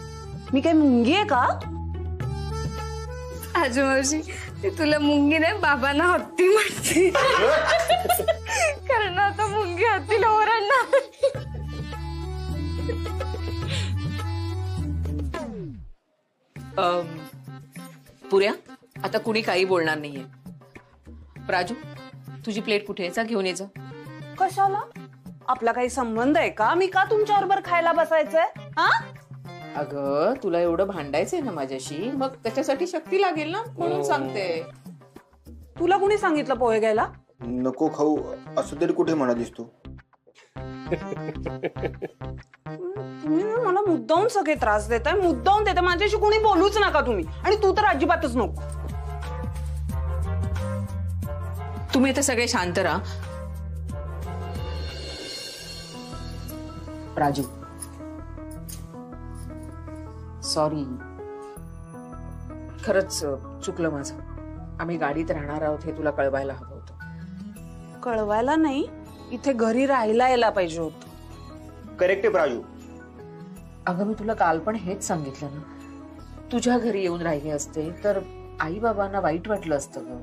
J: मी काय मुंगी आहे का?
G: आजू मावशी, ती तुला मुंगी नाही, बाबांना हत्ती म्हणते. कारण आता मुंगी हत्तीला ओरडणार.
C: पुऱ्या, आता कुणी काही बोलणार नाहीये. प्राजू, तुझी प्लेट कुठे आहे? जा घेऊन ये जा.
J: कशाला? आपला काही संबंध आहे का? मी का तुमच्या बरोबर खायला बसायचंय? हा,
C: अगं तुला एवढं भांडायचंय ना माझ्याशी, मग त्याच्यासाठी शक्ती लागेल ना, म्हणून सांगते.
J: तुला कुणी सांगितलं पोहे घ्यायला?
K: नको खाऊ असं तरी कुठे म्हणालीस तू?
J: तुम्ही ना मला मुद्दाहून सगळे त्रास देताय, मुद्दाहून देताय. माझ्याशी कोणी बोलूच नका तुम्ही, आणि तू तर अजिबातच नको.
C: तुम्ही तर सगळे शांत राहा. राजू, सॉरी, खरंच चुकलं माझं. आम्ही गाडीत राहणार आहोत हे तुला कळवायला हवं होतं.
J: कळवायला नाही, इथे घरी राहायला यायला पाहिजे होतं.
K: करेक्ट आहे प्राजू.
C: अगं मी तुला काल पण हेच सांगितलं ना, तुझ्या घरी येऊन राहिले असते तर आई बाबांना वाईट वाटलं असतं ग.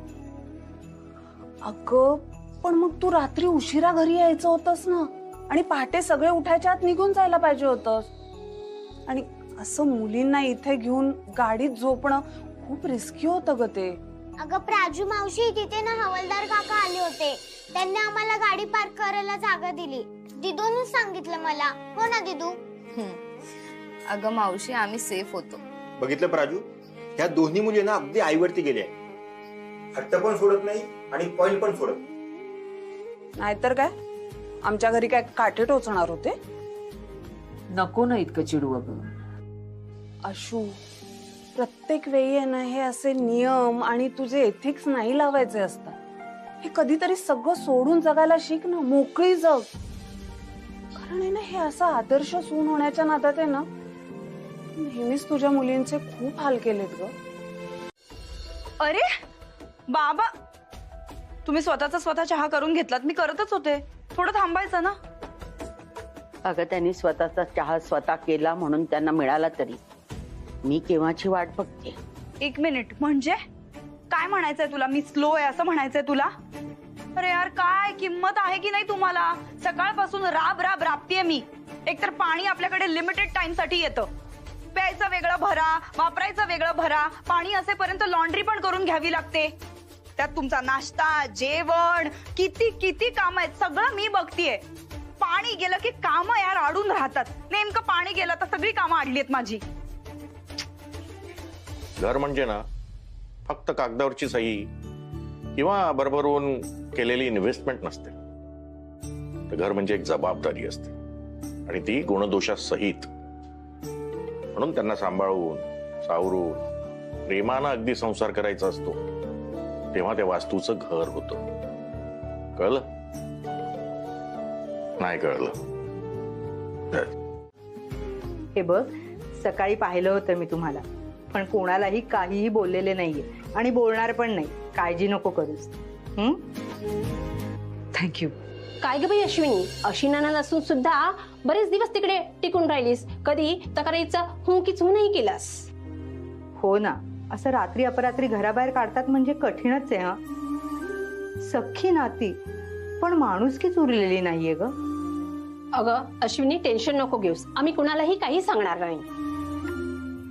J: अगं पण मग तू रात्री उशिरा घरी यायचं होतंस ना, आणि पहाटे सगळे उठायच्या आत निघून जायला पाहिजे होतंस. आणि असं मुलींना इथे घेऊन गाडीत झोपणं खूप रिस्की होतं ग ते.
I: अगं प्राजू मावशी, तिथे ना हवालदार काका आले होते. त्यांनी आम्हाला गाडी पार्क करायला जागा दिली. दिदूनच सांगितलं मला. हो ना दिदू?
G: अगं मावशी, आम्ही सेफ होतो.
K: बघितलं प्राजू, ह्या दोन्ही मुली ना अगदी आईवरती गेल्या. हट्ट पण सोडत नाही आणि पॉइंट पण सोडत.
J: नाहीतर काय, आमच्या घरी काय काटे टोचणार होते?
C: नको ना इतकं चिडू. अगं
J: अशू, प्रत्येक वेळी आहे ना हे असे नियम आणि तुझे एथिक्स नाही लावायचे असतात. हे कधीतरी सगळं सोडून जगायला शिक ना, मोकळी जग. कारण आहे ना, हे असं आदर्श सून होण्याच्या नादात आहे ना नेहमीच तुझ्या मुलींचे खूप हाल केलेत ग.
A: अरे बाबा, तुम्ही स्वतः चहा करून घेतलात. मी करतच होते, थोडं थांबायचं ना.
D: अगं त्यांनी स्वतःचा चहा स्वतः केला म्हणून त्यांना मिळाला तरी मी केव्हाची वाट बघते.
A: एक मिनिट, म्हणजे काय म्हणायचंय तुला? मी स्लो आहे असं म्हणायचंय तुला? अरे यार, काय किंमत आहे की नाही तुम्हाला? सकाळपासून राब राब राबतीये मी. एकतर पाणी आपल्याकडे लिमिटेड टाइम साठी येतं, प्यायचं वेगळं भरा, वापरायचं वेगळं भरा, पाणी असेपर्यंत लॉन्ड्री पण करून घ्यावी लागते. त्यात तुमचा नाश्ता, जेवण, किती किती काम आहेत, सगळं मी बघतीये. पाणी गेलं की काम यार अडून राहतात. नेमकं पाणी गेलं तर सगळी कामं अडली आहेत माझी.
E: घर म्हणजे ना फक्त कागदावरची सही किंवा भरभरून केलेली इन्व्हेस्टमेंट नसते. तर घर म्हणजे एक जबाबदारी असते आणि ती गुणदोषासहित. म्हणून त्यांना सांभाळून सावरून प्रेमानं अगदी संसार करायचा असतो. तेव्हा त्या वास्तूचं घर होतं. कळलं? नाही कळलं?
L: हे बघ, सकाळी पाहिलं होतं मी तुम्हाला, पण कोणालाही काहीही बोललेले नाहीये आणि बोलणार पण नाही. काळजी नको करूस.
C: थँक्यू.
M: काय ग बाई अश्विनी, अशी नाना असून सुद्धा बरेच दिवस तिकडे टिकून राहिलीस. कधी तक्रारीचं हू की चू नाही केलास?
L: हो ना, असं रात्री अपरात्री घराबाहेर काढतात म्हणजे कठीणच आहे. हा, सख्खी नाती पण माणुसकीच उरलेली नाहीये ग.
M: अगं अश्विनी, टेन्शन नको घेऊस, आम्ही कुणालाही काही सांगणार नाही.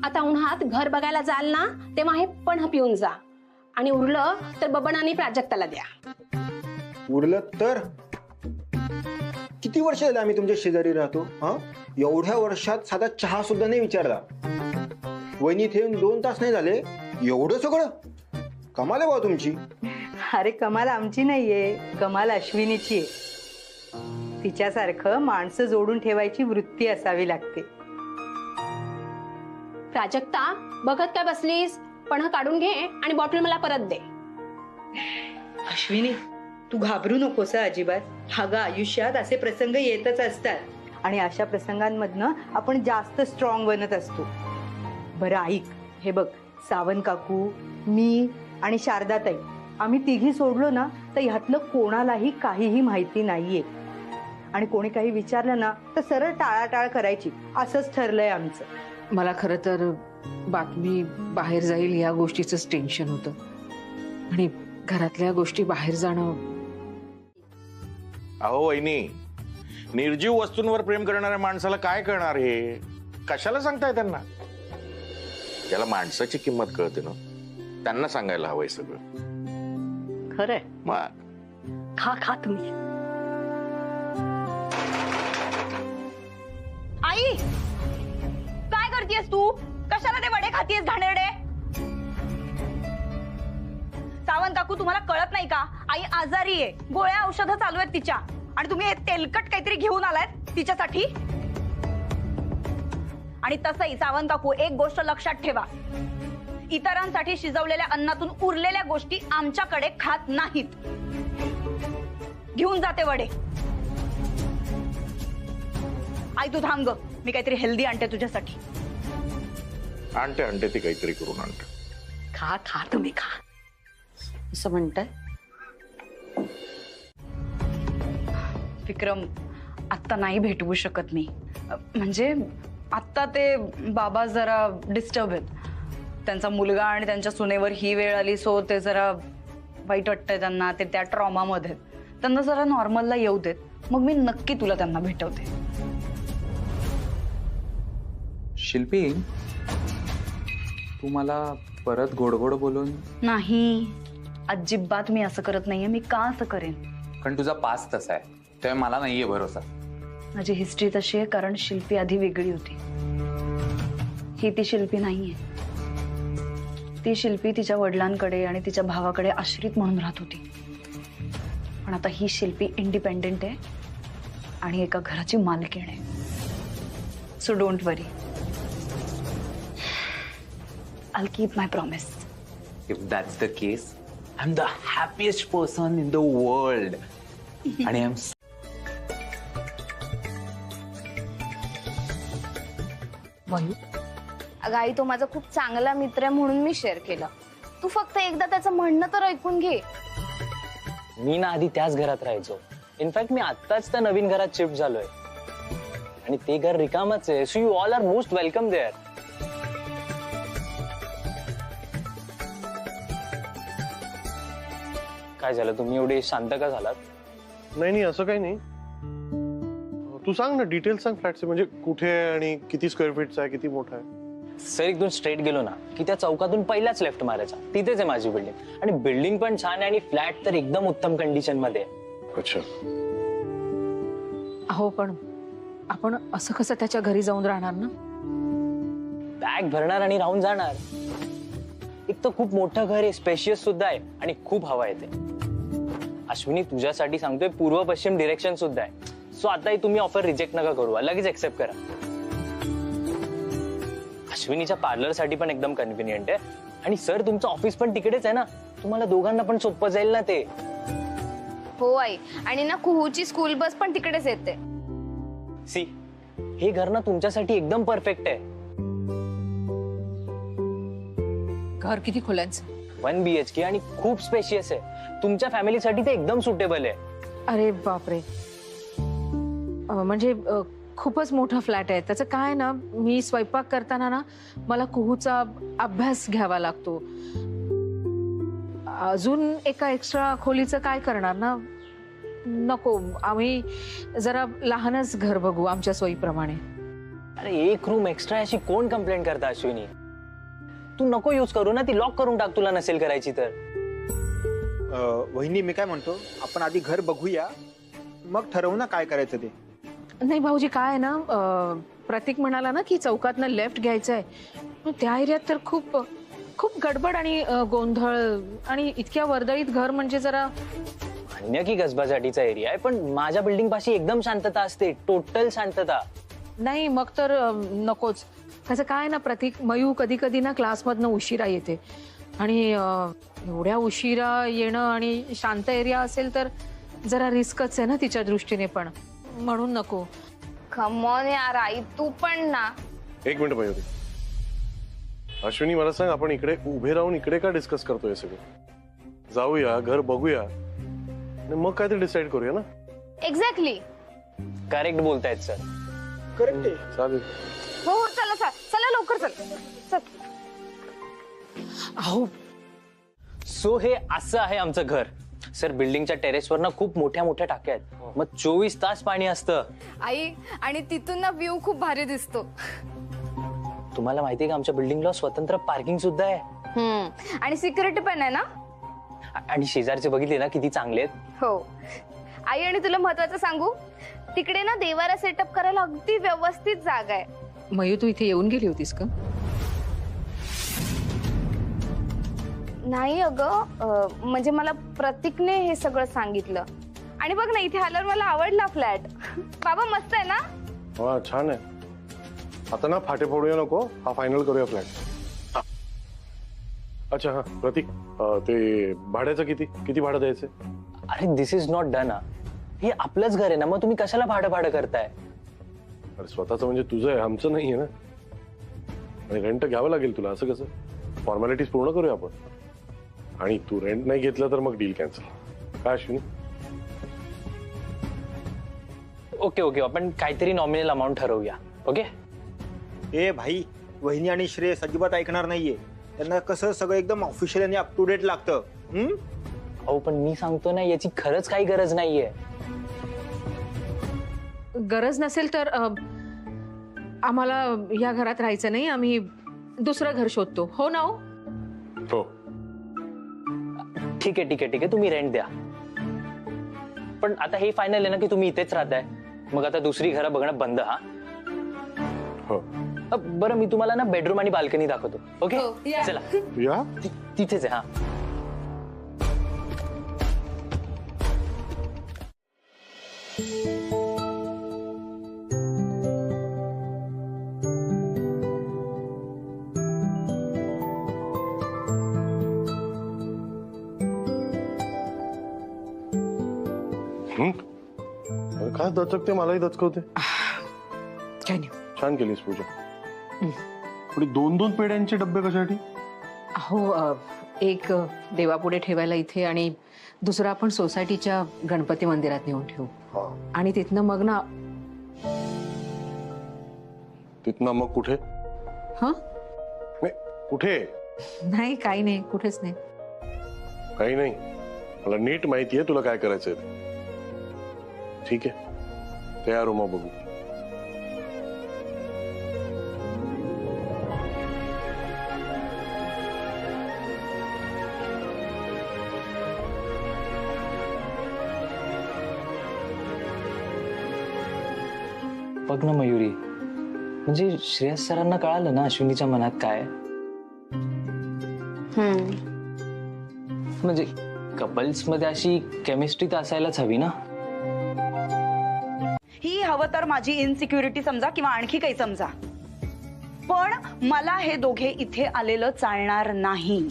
M: आता उन्हात घर बघायला जाल ना, तेव्हा हे पण पिऊन जा. आणि उरलं तर बबन आणि प्राजक्ताला द्या.
K: उरलं तर? किती वर्ष झाले आम्ही तुमच्या शेजारी राहतो? हा, एवढ्या वर्षात साधा चहा सुद्धा नाही विचारला. वहिनीत येऊन 2 तास नाही झाले, एवढं सगळं? कमाल आहे बा तुमची.
L: अरे कमाल आमची नाहीये, कमाल अश्विनीची आहे. तिच्यासारखं माणसं जोडून ठेवायची वृत्ती असावी लागते.
M: प्राजक्ता, बघत काय बसलीस? पण काढून घे आणि बॉटल मला परत दे.
L: अश्विनी, तू घाबरू नकोस अजिबात. अगं, आयुष्यात असे प्रसंग येतच असतात आणि अशा प्रसंगांमधनं आपण जास्त स्ट्रॉंग बनत असतो. बरं ऐक, हे बघ, सावंत काकू, मी आणि शारदाताई आम्ही तिघी सोडलो ना, तर ह्यातलं कोणालाही काहीही माहिती नाहीये. आणि कोणी काही विचारलं ना तर सरळ टाळाटाळ करायची, असंच ठरलंय आमचं.
C: मला खरं तर बातमी बाहेर जाईल या गोष्टीचंच टेन्शन होतं. आणि घरातल्या गोष्टी बाहेर जाणं.
E: अहो वहिनी, निर्जीव वस्तूंवर प्रेम करणाऱ्या माणसाला काय करणार? हे कशाला सांगताय त्यांना? त्याला माणसाची किंमत कळते ना, त्यांना सांगायला हवंय सगळं.
D: खरंय.
E: मग
D: खा खा तुम्ही.
A: आई, काय करतेस तू? कशाला ते वडे खातीयस घाणेरडे? सावंत काकू, तुम्हाला कळत नाही का? आई आजारी आहे, गोळ्या औषधं चालू आहेत तिच्या, आणि तुम्ही हे तेलकट काहीतरी घेऊन आलायत तिच्यासाठी. आणि तसंही सावंत काकू, एक गोष्ट लक्षात ठेवा, इतरांसाठी शिजवलेल्या अन्नातून उरलेल्या गोष्टी आमच्याकडे खात नाहीत. घेऊन जाते वडे. आई तू थांब ग, मी काहीतरी हेल्दी आणते तुझ्यासाठी.
E: आणते ती काहीतरी करून आणते.
D: खा खा तुम्ही खा. असं म्हणताय?
A: विक्रम, आत्ता नाही भेटवू शकत मी. म्हणजे आत्ता ते बाबा जरा डिस्टर्ब आहेत. त्यांचा मुलगा आणि त्यांच्या सुनेवर ही वेळ आली, सो ते जरा वाईट वाटतंय त्यांना. ते त्या ट्रॉमामध्ये त्यांना जरा नॉर्मलला येऊ देत, मग मी नक्की तुला त्यांना भेटवते.
F: शिल्पी, तू मला परत गोड गोड बोलून?
A: नाही, अजिबात मी असं करत नाहीये. मी का असं करेन?
F: कारण तुझा पास तसा आहे, तेव्हा मला नाहीये भरोसा.
A: माझी हिस्ट्री तशी आहे कारण शिल्पी आधी वेगळी होती. ही ती शिल्पी नाहीये. ती शिल्पी तिच्या वडिलांकडे आणि तिच्या भावाकडे आश्रित म्हणून राहत होती. पण आता ही शिल्पी इंडिपेंडेंट आहे आणि एका घराची मालकीण आहे. So don't worry, I'll keep my promise.
F: If that's the case, I'm the happiest person in the world. आणि I'm
G: अगं आई, तो माझा खूप चांगला मित्र आहे म्हणून मी शेअर केलं. तू फक्त एकदा त्याचं म्हणणं तर ऐकून घे.
H: मी ना आधी त्याच घरात राहायचो. इनफॅक्ट मी आत्ताच त्या नवीन घरात शिफ्ट झालोय आणि ते घर रिकामच आहे. So you all are most welcome there. काय झालं, तुम्ही एवढे शांत का झालात?
B: नाही असं काही नाही. तू सांग ना, डिटेल्स सांग फ्लॅटचे. म्हणजे कुठे आहे आणि किती स्क्वेअर फीटचा आहे, किती मोठा आहे?
H: सर इथून स्ट्रेट गेलो ना की त्या चौकातून पहिलाच लेफ्ट मारायचा, तिथेच आहे माझी बिल्डिंग. आणि बिल्डिंग पण छान आहे आणि फ्लॅट तर एकदम उत्तम कंडिशन मध्ये आहे.
B: अच्छा.
C: अहो पण आपण असं कसं त्याच्या घरी जाऊन राहणार ना?
H: बॅग भरणार आणि राहून जाणार. एक तर खूप मोठं घर आहे, स्पेशियस सुद्धा आहे आणि खूप हवा येते. अश्विनी तुझ्यासाठी सांगतोय, पूर्व पश्चिम डिरेक्शन सुद्धा आहे. सो आताही तुम्ही ऑफर रिजेक्ट नका करू, लगेच एक्सेप्ट करा. अश्विनीच्या पार्लर साठी पण एकदम कन्व्हिनियंट आहे. आणि सर तुमचं ऑफिस पण तिकडेच आहे ना, तुम्हाला दोघांना पण सोपं जाईल ना ते.
G: हो आई, आणि ना कुहूची स्कूल बस पण तिकडेच येते.
H: सी, हे घर ना तुमच्यासाठी एकदम परफेक्ट आहे.
C: घर किती खोल्यांचं?
H: 1 BHK आणि खूप स्पेशियस आहे. तुमच्या फॅमिलीसाठी ते एकदम सुटेबल आहे.
C: अरे बापरे, म्हणजे खूपच मोठा फ्लॅट आहे. त्याचं काय ना, मी स्वयंपाक करताना ना मला कुहूचा अभ्यास घ्यावा लागतो. अजून एका एक्स्ट्रा खोलीचं काय करणार ना. नको, आम्ही जरा लहानच घर बघू आमच्या सोयीप्रमाणे.
H: अरे 1 रूम एक्स्ट्रा अशी कोण कंप्लेंट करता अश्विनी? तू नको यूज करू ना, ती लॉक करून टाक तुला नसेल करायची तर.
K: वहिनी मी काय म्हणतो, आपण आधी घर बघूया, मग ठरवू ना काय करायचं ते.
C: नाही भाऊजी, काय आहे ना, प्रतीक म्हणाला ना की चौकातनं लेफ्ट घ्यायचं आहे. त्या एरियात तर खूप खूप गडबड आणि गोंधळ, आणि इतक्या वर्दळीत घर म्हणजे जरा.
H: अन्य की कसबासाठीचा एरिया आहे, पण माझ्या बिल्डिंग पाशी एकदम शांतता असते, टोटल शांतता.
C: नाही मग तर नकोच. त्याचं काय ना प्रतीक, मयू कधी कधी ना क्लासमधनं उशिरा येते, आणि एवढ्या उशिरा येणं आणि शांत एरिया असेल तर जरा रिस्कच आहे ना तिच्या दृष्टीने पण, म्हणून नको.
G: खमॉन यार आई, तू पण ना.
B: 1 मिनिट पाहिजे. अश्विनी मला सांग, आपण इकडे उभे राहून इकडे का डिस्कस करतोय हे सगळं? जाऊया, घर बघूया आणि मग काय ते डिसाइड करूया ना.
G: एक्झॅक्टली.
H: करेक्ट बोलतायत सर.
K: करेक्ट आहे.
B: चालेल.
G: हो हो, चला चला चला लवकर चल चल.
C: अहो
H: सो हे असं आहे आमचं घर. सर बिल्डिंगच्या टेरेसवर ना खूप मोठ्या मोठ्या टाक्या आहेत, मग 24 तास पाणी असतं.
G: आई, आणि तिथून ना व्ह्यू खूप भारी दिसतो.
H: तुम्हाला माहितीये का, आमच्या बिल्डिंगला स्वतंत्र पार्किंग सुद्धा आहे.
G: आणि सिक्युरिटी पण आहे ना.
H: आणि शेजारचे बघितले ना किती चांगले आहेत.
G: हो आई, आणि तुला महत्वाचं सांगू, तिकडे ना देवारा सेटअप करायला अगदी व्यवस्थित जागा आहे.
C: मयू, तू इथे येऊन गेली होतीस का?
G: नाही अगं, म्हणजे मला प्रतीकने हे सगळं सांगितलं. आणि बघ ना, इथे आल्यावर मला आवडला फ्लॅट. बाबा मस्त आहे ना.
B: हा छान आहे. आता ना फाटे फोडूया नको, हा फायनल करूया फ्लॅट. अच्छा हा प्रतीक, ते भाड्याचं किती भाडं द्यायचं?
H: अरे दिस इज नॉट डन. हे आपलंच घर आहे ना, मग तुम्ही कशाला भाडं करताय?
B: अरे स्वतःचं म्हणजे तुझं आहे, आमचं नाहीये ना. आणि रेंट घ्यावं लागेल तुला, असं कसं? फॉर्मॅलिटीज पूर्ण करूया आपण. आणि तू रेंट नाही घेतलं तर मग डील कॅन्सल. काय अश्विनी?
H: ओके ओके, आपण काहीतरी नॉमिनल अमाऊंट ठरवूया. ओके.
K: ए भाई, वहिनी आणि श्रेयस अजिबात ऐकणार नाहीये. त्यांना कसं सगळं एकदम ऑफिशियल आणि अप टू डेट लागतं.
H: अहो पण मी सांगतो ना, याची खरंच काही गरज नाहीये.
C: गरज नसेल तर आम्हाला या घरात राहायचं नाही, आम्ही दुसरं घर शोधतो. हो ना?
B: हो
H: ठीक आहे ठीक आहे ठीक आहे, तुम्ही रेंट द्या. पण आता हे फायनल आहे ना की तुम्ही इथेच राहताय, मग आता दुसरी घरं बघणं बंद. हा
B: हो.
H: बरं, मी तुम्हाला ना बेडरूम आणि बाल्कनी दाखवतो. ओके चला
B: या.
H: तिथेच आहे. हा
B: काय दचकते? मलाही दचकवते.
C: काय नाही.
B: छान केलीस पूजा. पुढे 2-2 पेड्यांचे डब्बे कशासाठी?
C: हो, एक देवापुढे ठेवायला इथे, आणि दुसरा आपण सोसायटीच्या गणपती मंदिरात नेऊन ठेवू. आणि तिथनं मग ना.
B: तिथनं मग कुठे?
C: हा
B: कुठे?
C: नाही, काही नाही, कुठेच नाही.
B: काही नाही. मला नीट माहितीये तुला काय करायचंय ते. ठीक आहे, तयार हो, मग बघू.
H: बघ ना मयुरी, म्हणजे श्रेयस सरांना कळालं ना अश्विनीच्या मनात काय आहे. म्हणजे कपल्स मध्ये अशी केमिस्ट्री तर असायलाच हवी ना.
A: ही हवं तर माझी इनसिक्युरिटी समजा किंवा आणखी काही समजा, पण मला हे दोघे इथे आलेलं चालणार नाही.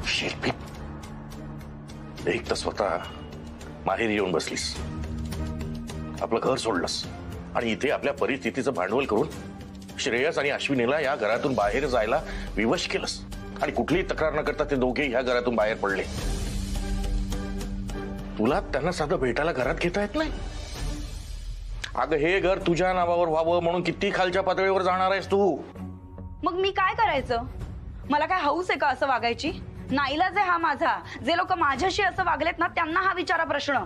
E: शिल्पी, एक तर स्वतः माहेर येऊन बसलीस, आपलं घर सोडलंस आणि इथे आपल्या परिस्थितीचं भांडवल करून श्रेयस आणि अश्विनीला या घरातून बाहेर जायला विवश केलंस आणि कुठलीही तक्रार न करता ते दोघे ह्या घरातून बाहेर पडले. तुला त्यांना साधं भेटायला घरात घेता येत नाही? अगं हे घर तुझ्या नावावर व्हावं म्हणून किती खालच्या पातळीवर जाणार आहेस तू?
A: मग मी काय करायचं? मला काय हौस आहे का असं वागायची? नाईलाज आहे हा माझा. जे लोक माझ्याशी असं वागलेत ना त्यांना हा विचारा प्रश्न.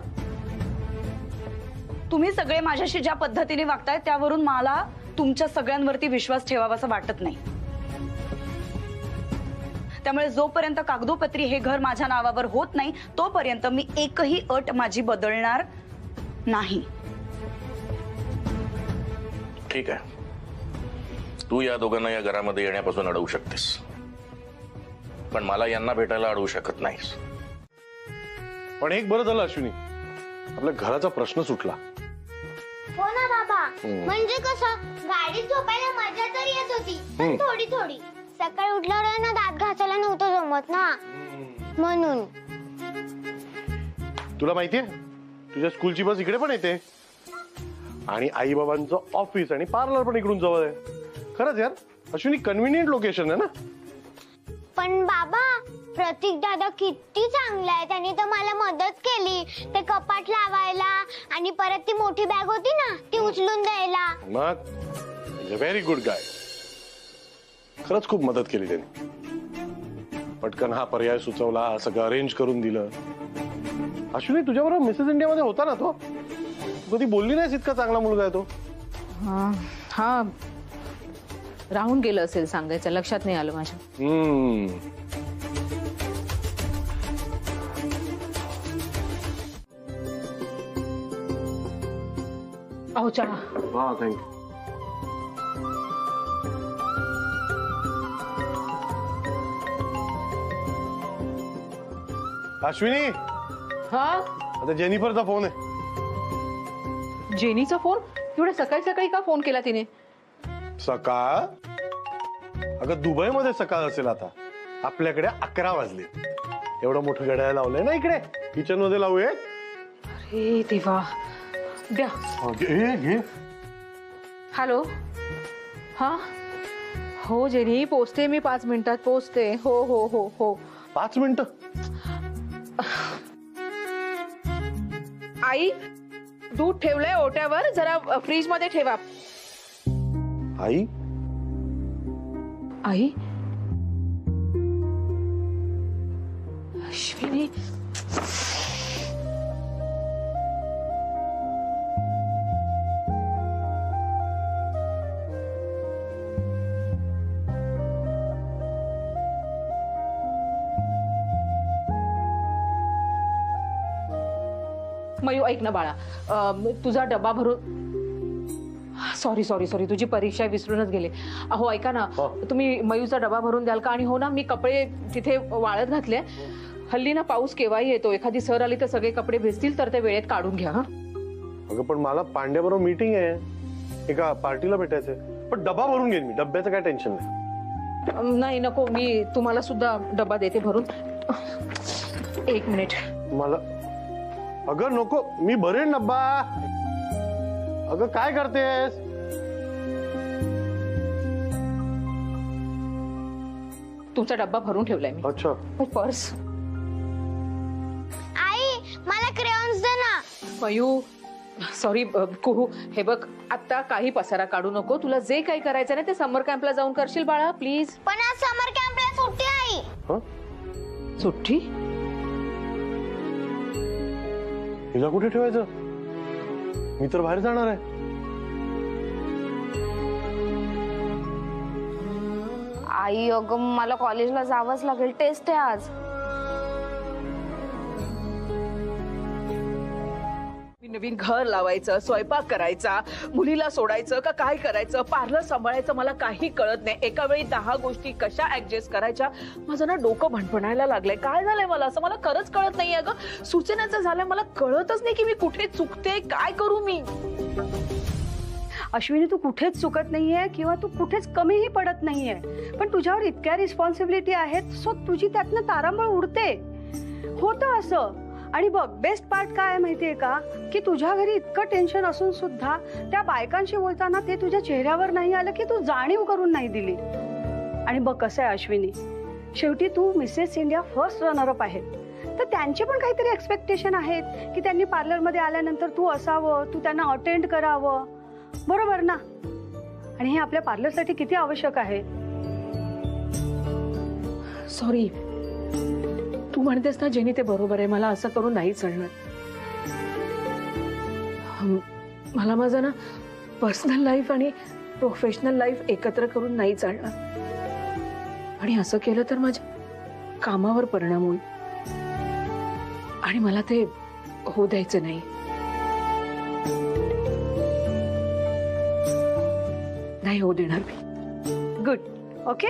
A: तुम्ही सगळे माझ्याशी ज्या पद्धतीने वागताय त्यावरून मला तुमच्या सगळ्यांवरती विश्वास ठेवावा असं वाटत नाही. त्यामुळे जोपर्यंत कागदोपत्री हे घर माझ्या नावावर होत नाही तोपर्यंत मी एकही अट माझी बदलणार नाही.
E: ठीक आहे, तू या दोघांना या घरामध्ये येण्यापासून अडवू शकतेस, पण मला यांना भेटायला अडवू शकत नाहीस.
B: पण एक बरं झालं अश्विनी, आपल्या घराचा प्रश्न सुटला.
I: हो ना बाबा, म्हणजे कसं गाडीत झोपायला मजा तर येत होती, पण थोडी थोडी. सकाळी उठल्यावर ना दात घासायला नव्हतं जमत ना, म्हणून.
B: तुला माहितीये तुझ्या स्कूलची बस इकडे पण येते आणि आई बाबांचं ऑफिस आणि पार्लर पण इकडून जवळ आहे. खरंच यार अश्विनी, कन्व्हिनियंट लोकेशन आहे ना.
I: पण बाबा, प्रतीक दादा किती चांगला आहे. त्यांनी तर मला मदत केली ते कपाट लावायला आणि परत ती मोठी बॅग होती ना ती उचलून द्यायला.
B: मग व्हेरी गुड गाय. खरंच खूप मदत केली त्यांनी. पटकन हा पर्याय सुचवला, सगळं अरेंज करून दिलं. अश्विनी, तुझ्याबरोबर मिसेस इंडिया मध्ये होता ना तो? कधी बोलली नाहीस इतका चांगला मुलगा आहे तो.
C: हा, राहून गेलं असेल सांगायचं, लक्षात नाही आलं माझ्या. अहो चहा.
B: हा, थँक्यू. अश्विनी,
C: हा,
B: आता जेनिफरचा फोन आहे.
C: जेनीचा फोन? एवढ्या सकाळी सकाळी का फोन केला तिने?
B: सकाळ? अगं दुबईमध्ये सकाळ असेल आता. आपल्याकडे 11 वाजले. एवढं मोठं घड्याळ लावलंय ना इकडे, किचन मध्ये लावूया.
C: अरे देवा, द्या.
B: घे.
C: हॅलो. हा, हो जेनी, पोचते मी 5 मिनिटात पोचते. हो हो हो हो.
B: 5 मिनिटं?
C: आई, दूध ठेवलंय ओट्यावर, जरा फ्रीज मध्ये ठेवा.
B: आई?
C: आई? अश्विनी, मयू ऐक ना बाळा, तुझा डबा भरून. सॉरी सॉरी सॉरी, तुझी परीक्षा विसरूनच गेले. अहो ऐका ना, तुम्ही मयूचा डबा भरून द्याल का? आणि हो ना, मी कपडे तिथे वाळत घातले. हल्ली ना पाऊस केव्हाही येतो, एखादी सर आली तर सगळे कपडे भिजतील, तर ते वेळेत काढून घ्या. हा
B: अगं पण मला पांड्याबरोबर मीटिंग आहे, एका पार्टीला भेटायचंय. पण डबा भरून घेईन मी, डब्याचं काय टेन्शन नाही.
C: नाही नको, मी तुम्हाला सुद्धा डबा देते भरून. 1 मिनिट.
B: मला अगं नको, मी भरेन डब्बा. अगं काय करतेस?
C: तुमचा डब्बा भरून ठेवलाय मी.
B: अच्छा.
C: पर्स.
I: आई, मला क्रेयॉन्स दे ना.
C: मयू, सॉरी कुहू, हे बघ आता काही पसारा काढू नको. तुला जे काही करायचं ना ते समर कॅम्पला जाऊन करशील बाळा, प्लीज.
I: पण आज समर कॅम्पला सुट्टी आहे.
C: सुट्टी?
B: हिला कुठे ठेवायचं? मी तर बाहेर जाणार आहे.
G: आई अगं, मला कॉलेजला जावंच लागेल, टेस्ट आहे आज.
C: नवीन घर लावायचं, स्वयंपाक करायचा, मुलीला सोडायचं का काय करायचं, पार्लर सांभाळायचं, मला काही कळत नाही. एका वेळी 10 गोष्टी कशा ऍडजस्ट करायच्या, माझं ना डोकं भणभणायला लागलंय. काय झालंय मला असं, मला खरंच कळत नाहीये अगं. सूचनाचं झालंय, मला कळतच नाही की मी कुठे चुकते, काय करू मी.
J: अश्विनी, तू कुठेच चुकत नाहीये किंवा तू कुठेच कमीही पडत नाहीये, पण तुझ्यावर इतक्या रिस्पॉन्सिबिलिटी आहेत, सो तुझी त्यातनं तारांबळ उडते. होतं असं. आणि बघ, बेस्ट पार्ट काय आहे माहितीये का, की तुझ्या घरी इतकं टेन्शन असून सुद्धा त्या बायकांशी बोलताना ते तुझ्या चेहऱ्यावर नाही आलं की तू जाणीव करून नाही दिली. आणि बघ कसं आहे अश्विनी, शेवटी तू मिसेस इंडिया फर्स्ट रनरअप आहे, तर त्यांचे पण काहीतरी एक्सपेक्टेशन आहेत की त्यांनी पार्लरमध्ये आल्यानंतर तू असावं, तू त्यांना अटेंड करावं, बरोबर ना. आणि हे आपल्या पार्लरसाठी किती आवश्यक आहे.
C: सॉरी, तू म्हणतेस ना जेनी, ते बरोबर आहे. मला असं करून नाही चालणार. मला माझं ना पर्सनल लाईफ आणि प्रोफेशनल लाईफ एकत्र करून नाही चालणार. आणि असं केलं तर माझ्या कामावर परिणाम होईल आणि मला ते होऊ द्यायचं नाही. नाही होऊ देणार मी.
J: गुड. ओके.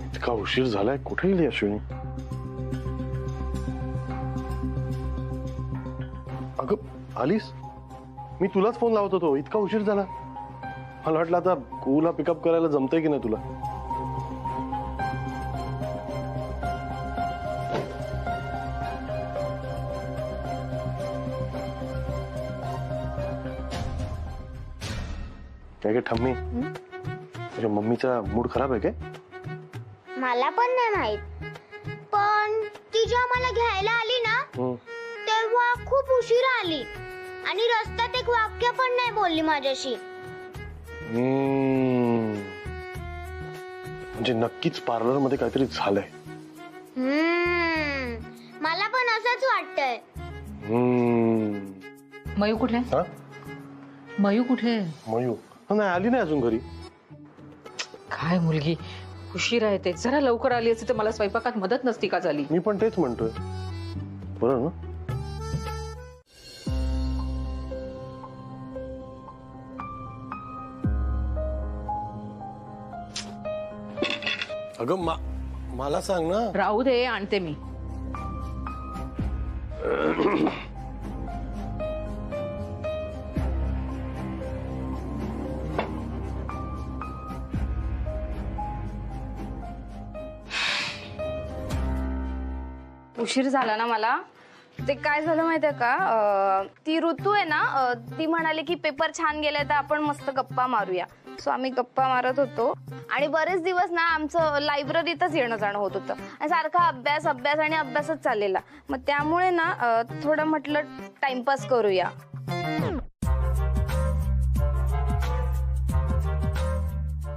B: इतका उशीर झालाय, कुठे गेली अश्विनी? अगं आलीस? मी तुलाच फोन लावत होतो, इतका उशीर झाला. मला वाटलं आता कुला पिकअप करायला जमतंय की नाही तुला. काय काय ठम्मी, तुझ्या मम्मीचा मूड खराब आहे काय?
I: मला पण नाही माहित, पण ती जेव्हा मला घ्यायला आली ना तेव्हा खूप उशीर आली आणि रस्त्यात एक वाक्य पण नाही बोलली माझ्याशी.
B: म्हणजे नक्कीच पार्लर मध्ये काहीतरी झालंय.
I: मला पण असंच वाटतंय.
C: मयू कुठे? मयू कुठे?
B: मयू नाही आली नाही अजून घरी.
C: काय मुलगी, उशीर आहे ते. जरा लवकर आली असती तर मला स्वयंपाकात मदत नसती का झाली.
B: मी पण तेच म्हणतोय. बरं ना. अगं मला सांग ना.
C: राहू दे, आणते मी.
A: उशीर झाला ना मला. ते काय झालं माहितीये का, ती ऋतू आहे ना, ती म्हणाली की पेपर छान गेले तर आपण मस्त गप्पा मारूया. सो आम्ही गप्पा मारत होतो आणि बरेच दिवस ना आमचं लायब्ररीतच येणं जाणं होत होतं आणि सारखा अभ्यास अभ्यास आणि अभ्यासच चाललेला. मग त्यामुळे ना थोडं म्हटलं टाइमपास करूया.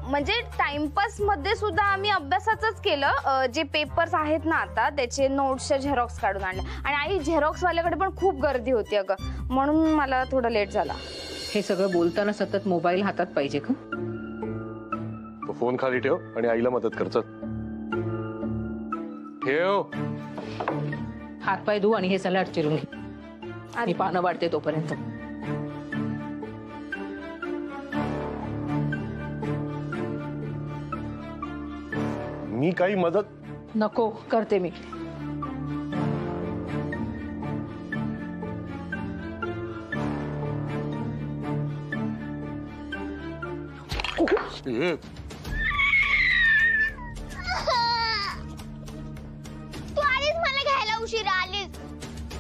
A: म्हणजे टाइमपास मध्ये सुद्धा आम्ही अभ्यासाचंच केलं. जे पेपर्स आहेत ना आता त्याचे नोट्सच्या झेरॉक्स काढून आणले आणि आई झेरॉक्स वाल्याकडे पण खूप गर्दी होती अगं, म्हणून मला थोडं लेट झाला.
C: हे सगळं बोलताना सतत मोबाईल हातात पाहिजे का?
B: तो फोन खाली ठेव आणि आईला मदत कर. ठेव.
C: हातपाय धू आणि हे सलाड चिरून घे. मी पानं वाढते तोपर्यंत.
B: मी काही मदत
C: नको, करते मी.
I: तू आलीस मला घ्यायला, उशिरा आलीस.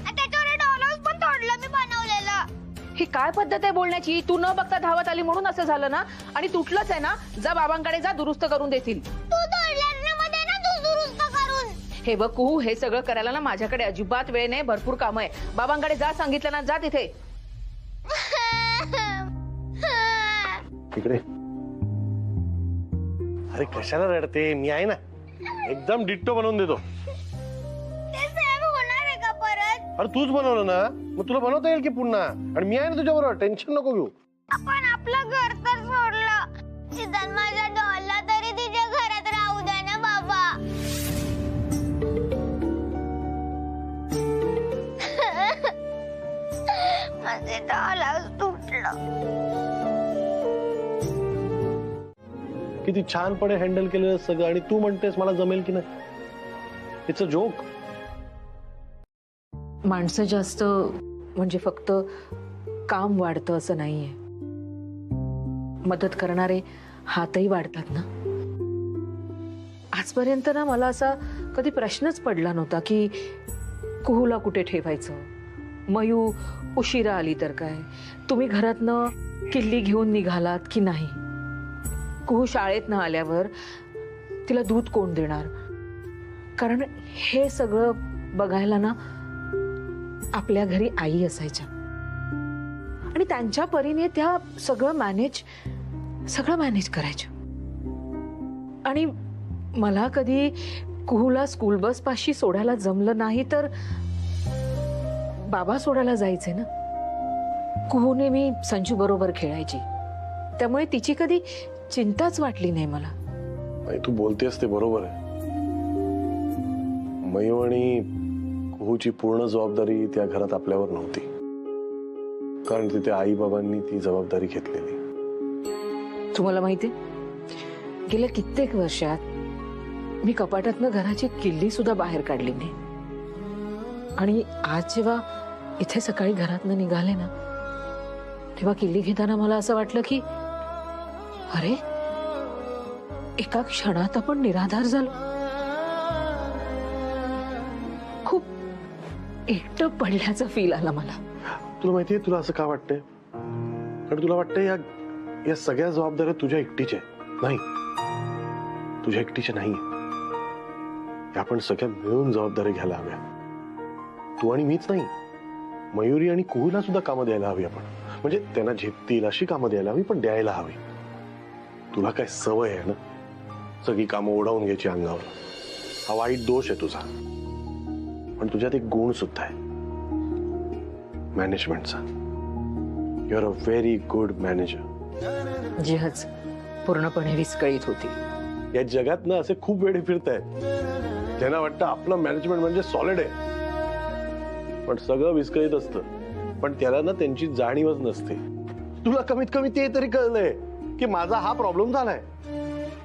I: त्याच्यावर डॉलर्स पण तोडलं मी बनवलेलं.
C: ही काय पद्धत आहे बोलण्याची? तू न बघता धावत आली म्हणून असं झालं ना. आणि तुटलंच आहे ना, जा बाबांकडे जा, दुरुस्त करून देतील.
I: तू तोडलं ना, मग दे ना तू दुरुस्त करून.
C: हे बघ कुहू, हे सगळं करायला ना माझ्याकडे अजिबात वेळ नाही, भरपूर काम आहे. बाबांकडे जा सांगितलं ना, जा तिथे.
B: तिकडे. अरे कशाला रडते, मी आहे ना, एकदम डिट्टो बनवून देतो.
I: ते सेम होणार आहे का परत?
B: अरे तूच बनवलं ना, मग तुला बनवता येईल की पुन्हा. आणि मी आहे ना तुझ्या बरोबर, टेन्शन नको घेऊ.
I: आपण आपलं घर तर सोडलं, निदान माझ्या डॉलला तरी तिच्या घरात राहू द्या ना बाबा. माझे डालाच तुटलं.
B: किती छानपणे हँडल केलेलं सगळं आणि तू म्हणतेस मला जमेल की नाही. It's a joke.
C: माणसं जास्त म्हणजे फक्त काम वाढतं असं नाहीये, मदत करणारे हातही वाढतात ना. आजपर्यंत ना मला असा कधी प्रश्नच पडला नव्हता की कुहूला कुठे ठेवायचं, मयू उशिरा आली तर काय, तुम्ही घरातनं किल्ली घेऊन निघालात की नाही, कुहू शाळेत न आल्यावर तिला दूध कोण देणार. कारण हे सगळं बघायला ना आपल्या घरी आई असायच्या आणि त्यांच्या परीने त्या सगळं मॅनेज करायच्या. आणि मला कधी कुहूला स्कूल बस पाशी सोडायला जमलं नाही तर बाबा सोडायला जायचे ना. कुहूने मी संजू बरोबर खेळायची, त्यामुळे तिची कधी चिंताच वाटली नाही मला.
B: नाही, तू बोलतेस ते बरोबर आहे. मयू आणि कुहूची पूर्ण जबाबदारी त्या घरात आपल्यावर नव्हती, कारण तिथे आई बाबांनी ती जबाबदारी घेतलेली.
C: तुम्हाला माहिती, गेल्या कित्येक वर्षात मी कपाटातनं घराची किल्ली सुद्धा बाहेर काढली नाही. आणि आज जेव्हा इथे सकाळी घरातनं निघाले ना, तेव्हा किल्ली घेताना मला असं वाटलं की अरे, एका क्षणात आपण निराधार झालो. खूप एकटं पडल्याचा फील आला मला.
B: तुला माहितीये तुला असं का वाटतंय? कारण तुला वाटतंय या सगळ्या जबाबदाऱ्या तुझ्या एकटीच्या नाही, तुझ्या एकटीच्या नाही. आपण सगळ्या मिळून जबाबदारी घ्यायला हव्या. तू आणि मीच नाही, मयुरी आणि कुहूला सुद्धा कामं द्यायला हवी आपण. म्हणजे त्यांना झेपतील अशी कामं द्यायला हवी, पण द्यायला हवी. तुला काय सवय आहे ना सगळी कामं ओढावून घ्यायची अंगावर. हा वाईट दोष आहे तुझा. पण तुझ्यात एक गुण सुद्धा आहे, मॅनेजमेंटचा. You are a very good manager.
C: जी हज पूर्णपणे विस्कळीत होती.
B: या जगात ना असे खूप वेळे फिरत आहेत ज्यांना वाटतं आपलं मॅनेजमेंट म्हणजे सॉलिड आहे, पण सगळं विस्कळीत असतं. पण त्याला ना त्यांची जाणीवच नसते. तुला कमीत कमी ते तरी कळलंय की माझा हा प्रॉब्लेम झालाय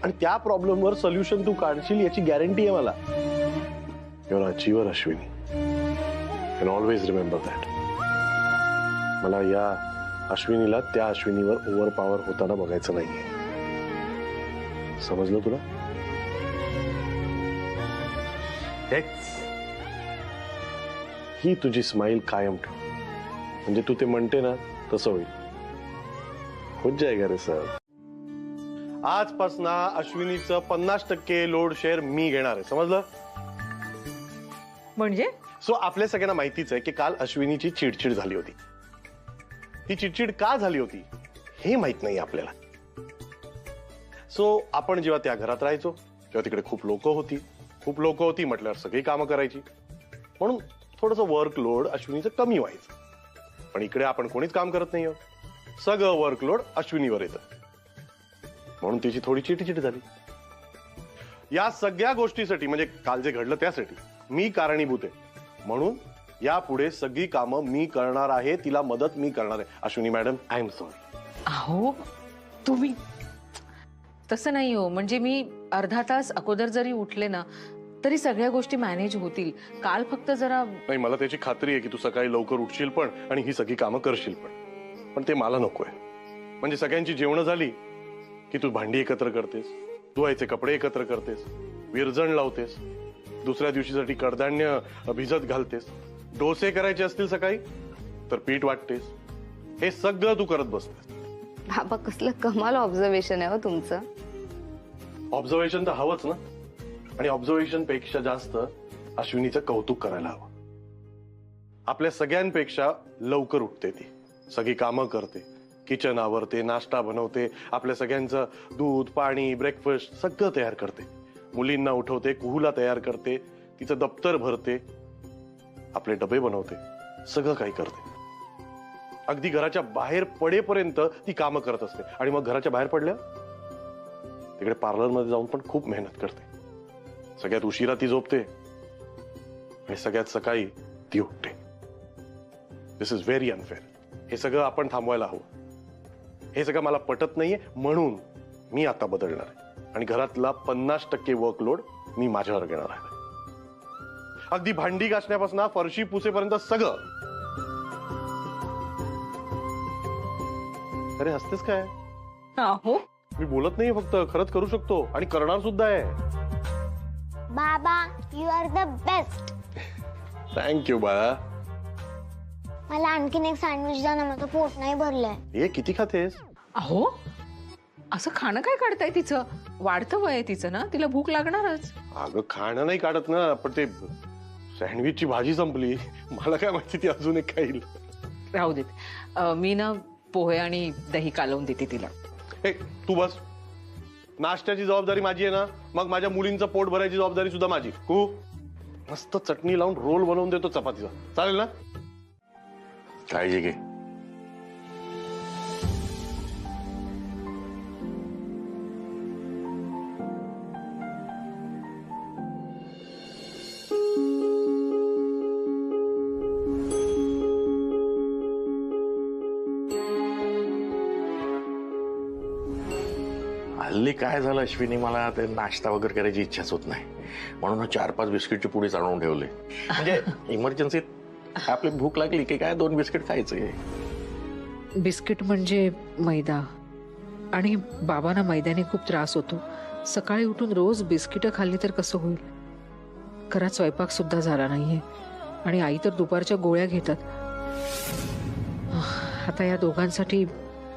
B: आणि त्या प्रॉब्लेमवर सोल्युशन तू काढशील याची गॅरंटी आहे मला. Your achiever Ashwini, can always remember that. मला या अश्विनीला त्या अश्विनीवर ओव्हर पॉवर होताना बघायचं नाहीये. समजलं तुला? ही तुझी स्माइल कायम ठेव, म्हणजे तू ते म्हणते ना तसं होईल. होत जाएगा रे सर. आजपासून अश्विनीचं 50% लोड शेअर मी घेणार आहे, समजलं?
C: म्हणजे
B: सो आपल्या सगळ्यांना माहितीच आहे की काल अश्विनीची चिडचिड झाली होती. ही चिडचिड का झाली होती हे माहित नाही आपल्याला. सो आपण जेव्हा त्या घरात राहायचो तेव्हा तिकडे खूप लोक होती म्हटल्यावर सगळी कामं करायची, म्हणून थोडंसं वर्कलोड अश्विनीचं कमी व्हायचं. पण इकडे आपण कोणीच काम करत नाही, सगळं वर्कलोड अश्विनीवर येतं, म्हणून तिची थोडी चिडचिड झाली. या सगळ्या गोष्टीसाठी म्हणजे काल जे घडलं त्यासाठी मी कारणीभूत आहे, म्हणून यापुढे सगळी कामं मी करणार आहे, तिला मदत मी करणार आहे. Ashwini madam, I am sorry.
C: अहो तुम्ही तसं नाही हो. म्हणजे मी अर्धा तास अगोदर जरी उठले ना तरी सगळ्या गोष्टी मॅनेज होतील. काल फक्त जरा
B: नाही, मला त्याची खात्री आहे की तू सकाळी लवकर उठशील पण आणि ही सगळी कामं करशील पण ते मला नकोय. म्हणजे सगळ्यांची जेवणं झाली की तू भांडी एकत्र करतेस, धुवायचे कपडे एकत्र करतेस, विरजण लावतेस, दुसऱ्या दिवशीसाठी कडधान्य भिजत घालतेस, डोसे करायचे असतील सकाळी तर पीठ वाटतेस. हे सगळं तू करत बसतेस.
A: बाबा, कसलं कमाल ऑब्झर्वेशन आहे हो तुमचं.
B: ऑब्झर्वेशन तर हवंच ना, आणि ऑब्झर्वेशन पेक्षा जास्त अश्विनीचं कौतुक करायला हवं. आपल्या सगळ्यांपेक्षा लवकर उठते ती, सगळी कामं करते, किचन आवरते, नाश्ता बनवते, आपल्या सगळ्यांचं दूध पाणी ब्रेकफास्ट सगळं तयार करते, मुलींना उठवते, कुहूला तयार करते, तिचं दप्तर भरते, आपले डबे बनवते, सगळं काही करते. अगदी घराच्या बाहेर पडेपर्यंत ती कामं करत असते. आणि मग घराच्या बाहेर पडल्या तिकडे पार्लरमध्ये जाऊन पण खूप मेहनत करते. सगळ्यात उशिरा ती झोपते आणि सगळ्यात सकाळी ती उठते. दिस इज व्हेरी अनफेअर. हे सगळं आपण थांबवायला हवं. हे सगळं मला पटत नाहीये, म्हणून मी आता बदलणार आहे आणि घरातला 50% वर्कलोड मी माझ्यावर घेणार आहे. अगदी भांडी घासण्यापासून फरशी पुसेपर्यंत सगळं. अरे हसतेस काय?
C: हो
B: मी बोलत नाही, फक्त खरंच करू शकतो आणि करणार सुद्धा आहे.
I: बाबा you are the best.
B: Thank you बाळा.
I: मला आणखीन एक सँडविच द्या ना, माझं पोट नाही भरलंय.
B: हे किती खातेस?
C: अहो असं खाणं काय काढताय? तिचं वाढतं वय आहे तिचं ना, तिला भूक लागणारच.
B: अगं खाणं नाही काढत ना, पण ते सँडविचची भाजी संपली. मला काय माहिती ती अजून एक खाईल.
C: राहू देत. मी ना पोहे आणि दही कालवून देते तिला.
B: हे तू बस. नाश्त्याची जबाबदारी माझी आहे ना, मग माझ्या मुलींचं पोट भरायची जबाबदारी सुद्धा माझी. तू मस्त चटणी लावून रोल बनवून देतो चपातीचा, चालेल ना?
E: काळजी घे. हल्ली काय झालं अश्विनी, मला ते नाश्ता वगैरे करायची इच्छाच होत नाही, म्हणून 4-5 बिस्किटची पुडीच आणून ठेवले. म्हणजे इमर्जन्सीत आपली भूक लागली की काय 2 बिस्किट खायचे.
C: बिस्किट म्हणजे मैदा, आणि बाबांना मैद्याने खूप त्रास होतो. सकाळी उठून रोज बिस्किटं खाल्ली तर कसं होईल? घरात स्वयंपाक सुद्धा झाला नाहीये आणि आई तर दुपारच्या गोळ्या घेतात. आता या दोघांसाठी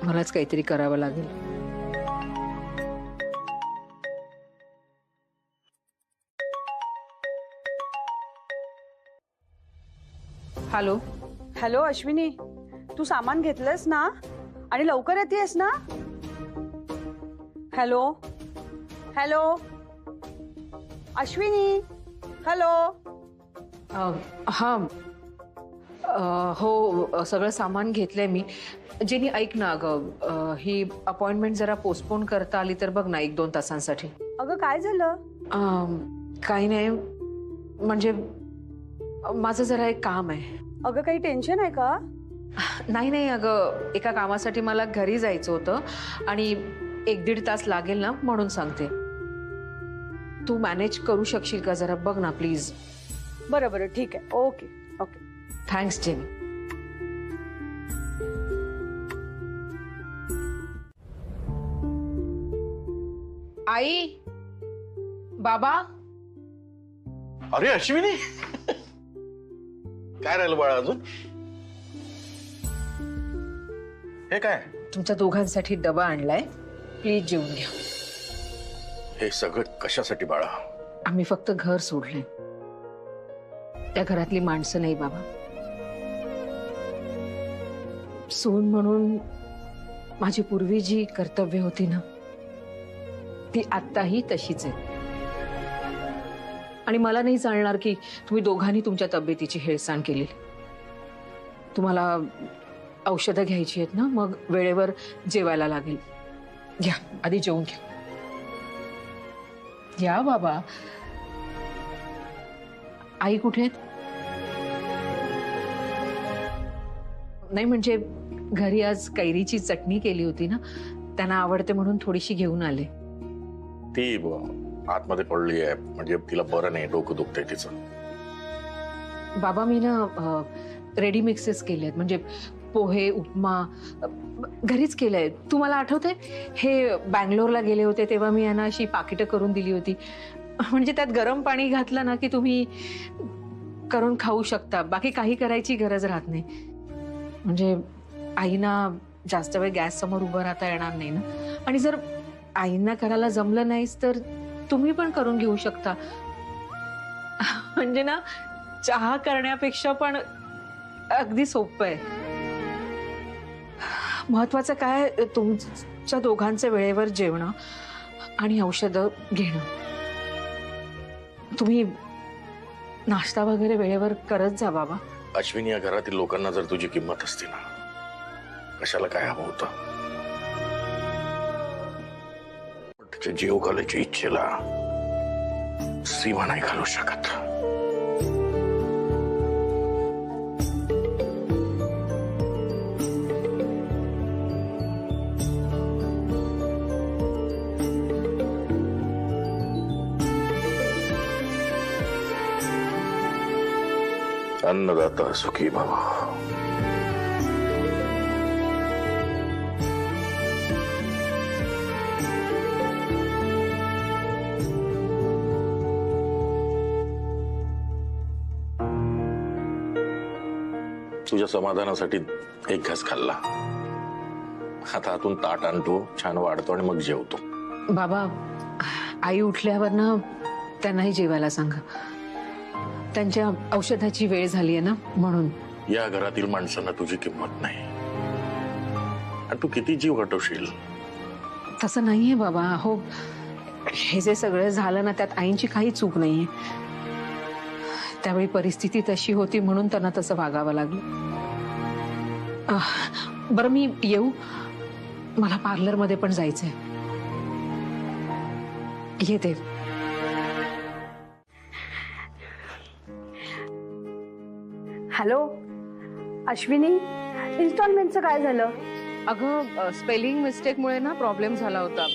C: मलाच काहीतरी करावं लागेल. हॅलो.
J: हॅलो अश्विनी, तू सामान घेतलंस ना आणि लवकर येतेस ना? Hello hello Ashwini, hello.
C: हां हो, सगळं सामान घेतलंय मी. जेनी ऐक ना अगं, ही अपॉइंटमेंट जरा पोस्टपोन करता आली तर बघ ना 1-2 तासांसाठी.
J: अगं काय झालं?
C: काही नाही, म्हणजे माझं जरा एक काम आहे.
J: अगं काही टेन्शन आहे का?
C: नाही नाही अगं, एका कामासाठी मला घरी जायचं होतं आणि 1-1.5 तास लागेल ना, म्हणून सांगते. तू मॅनेज करू शकशील का? जरा बघ ना प्लीज.
J: बरं बरं ठीक आहे. Okay okay.
C: Thanks Jenny. आई, बाबा.
E: अरे अश्विनी, काय राहिलं बाळा अजून? हे काय?
C: तुमच्या दोघांसाठी डबा आणलाय, प्लीज जेवून घ्या.
E: हे सगळं कशासाठी बाळा?
C: आम्ही फक्त घर सोडलंय, त्या घरातली माणसं नाही बाबा. सून म्हणून माझी पूर्वी जी कर्तव्य होती ना, ती आत्ताही तशीच आहे. आणि मला नाही चालणार की तुम्ही दोघांनी तुमच्या तब्येतीची हेळसांड केली. तुम्हाला औषधं घ्यायची आहेत ना, मग वेळेवर जेवायला लागेल. घ्या, आधी जेवून घ्या. या बाबा. आई कुठे आहेत? नाही म्हणजे घरी आज कैरीची चटणी केली होती ना, त्यांना आवडते म्हणून थोडीशी घेऊन आले.
E: ती आतमध्ये पडली आहे, म्हणजे तिला बरं नाही, डोकं दुखतंय तिचं.
C: बाबा मी ना रेडी मिक्सेस केले आहेत, म्हणजे पोहे, उपमा घरीच केलंय. तुम्हाला आठवतंय हे बँगलोरला गेले होते तेव्हा मी यांना अशी पाकिटं करून दिली होती. म्हणजे त्यात गरम पाणी घातलं ना की तुम्ही करून खाऊ शकता, बाकी काही करायची गरज राहत नाही. म्हणजे आईना जास्त वेळ गॅस समोर उभं राहता येणार नाही ना, आणि जर आईंना करायला जमलं नाहीच तर तुम्ही पण करून घेऊ शकता. म्हणजे ना चहा करण्यापेक्षा पण अगदी सोपं आहे. महत्वाचं काय, तुमच्या दोघांचं वेळेवर जेवणं आणि औषधं घेणं. तुम्ही नाश्ता वगैरे वेळेवर करत जा बाबा.
E: अश्विनी, या घरातील लोकांना जर तुझी किंमत असती ना, कशाला काय हवं होतं? तिच्या जीव घालायच्या इच्छेला सीमा नाही घालू शकत. अन्नदाता सुखी बाबा. तुझ्या समाधानासाठी एक घास खाल्ला. आता हातून ताट आणतो, छान वाढतो आणि मग जेवतो.
C: बाबा, आई उठल्यावर ना त्यांनाही जेवायला सांगा. त्यांच्या औषधाची वेळ झाली आहे ना, म्हणून.
E: या घरातील माणसांना तुझी किंमत नाही. आणि तू किती जीव हटवशील.
C: तसं नाहीये बाबा. हो, हे जे सगळं झालं ना, त्यात आईंची काही चूक नाहीये. त्यावेळी परिस्थिती तशी होती म्हणून त्यांना तसं वागावं लागलं. बरं, मी येऊ? मला पार्लरमध्ये पण जायचंय. येते.
J: हॅलो अश्विनी, इन्स्टॉलमेंटचं काय झालं?
C: अगं, स्पेलिंग मिस्टेकमुळे ना प्रॉब्लेम झाला होता.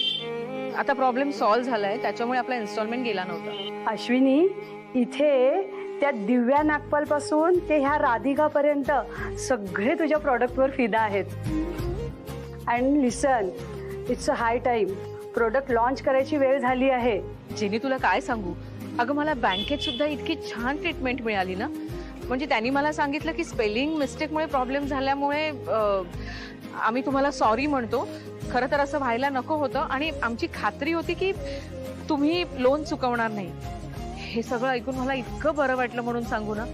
C: आता प्रॉब्लेम सॉल्व्ह झालाय, त्याच्यामुळे आपला इन्स्टॉलमेंट गेला नव्हता.
J: अश्विनी, इथे त्या दिव्या नागपाल पासून ते ह्या राधिकापर्यंत सगळे तुझ्या प्रॉडक्टवर फिदा आहेत. And listen, it's a high time. Product launch करायची वेळ झाली आहे.
C: जिनी, तुला काय सांगू, अगं मला बँकेत सुद्धा इतकी छान ट्रीटमेंट मिळाली ना. म्हणजे त्यांनी मला सांगितलं की स्पेलिंग मिस्टेकमुळे प्रॉब्लेम झाल्यामुळे आम्ही तुम्हाला सॉरी म्हणतो. खरं तर असं व्हायला नको होतं आणि आमची खात्री होती की तुम्ही लोन चुकवणार नाही. हे सगळं ऐकून मला इतकं बरं वाटलं, म्हणून सांगू ना.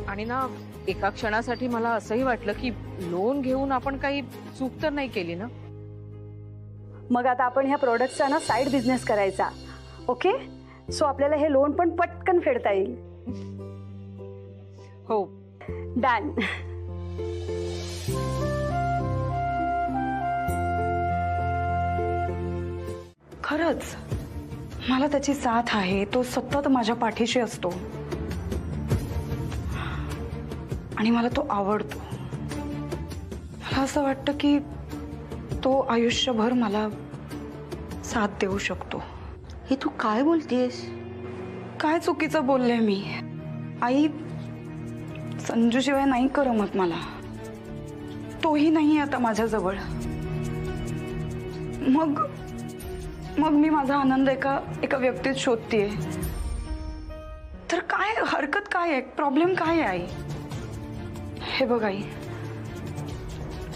C: आणि ना, एका क्षणासाठी मला असंही वाटलं की लोन घेऊन आपण काही चूक तर नाही केली ना.
J: मग आता आपण ह्या प्रोडक्टचा ना साईड बिझनेस करायचा. ओके, सो आपल्याला हे लोन पण पटकन फेडता येईल.
C: हो,
J: डन.
A: खरंच मला त्याची साथ आहे. तो सतत माझ्या पाठीशी असतो आणि मला तो आवडतो. मला असं वाटतं की तो आयुष्यभर मला साथ देऊ शकतो.
D: हे तू काय बोलतेस?
A: काय चुकीचं बोलले मी? आई, संजूशिवाय नाही करमत मला. तोही नाही आता माझ्याजवळ. मग मी माझा आनंद एका व्यक्तीत शोधतीये. तर काय हरकत काय आहे? प्रॉब्लेम काय आहे आई? हे बघ आई,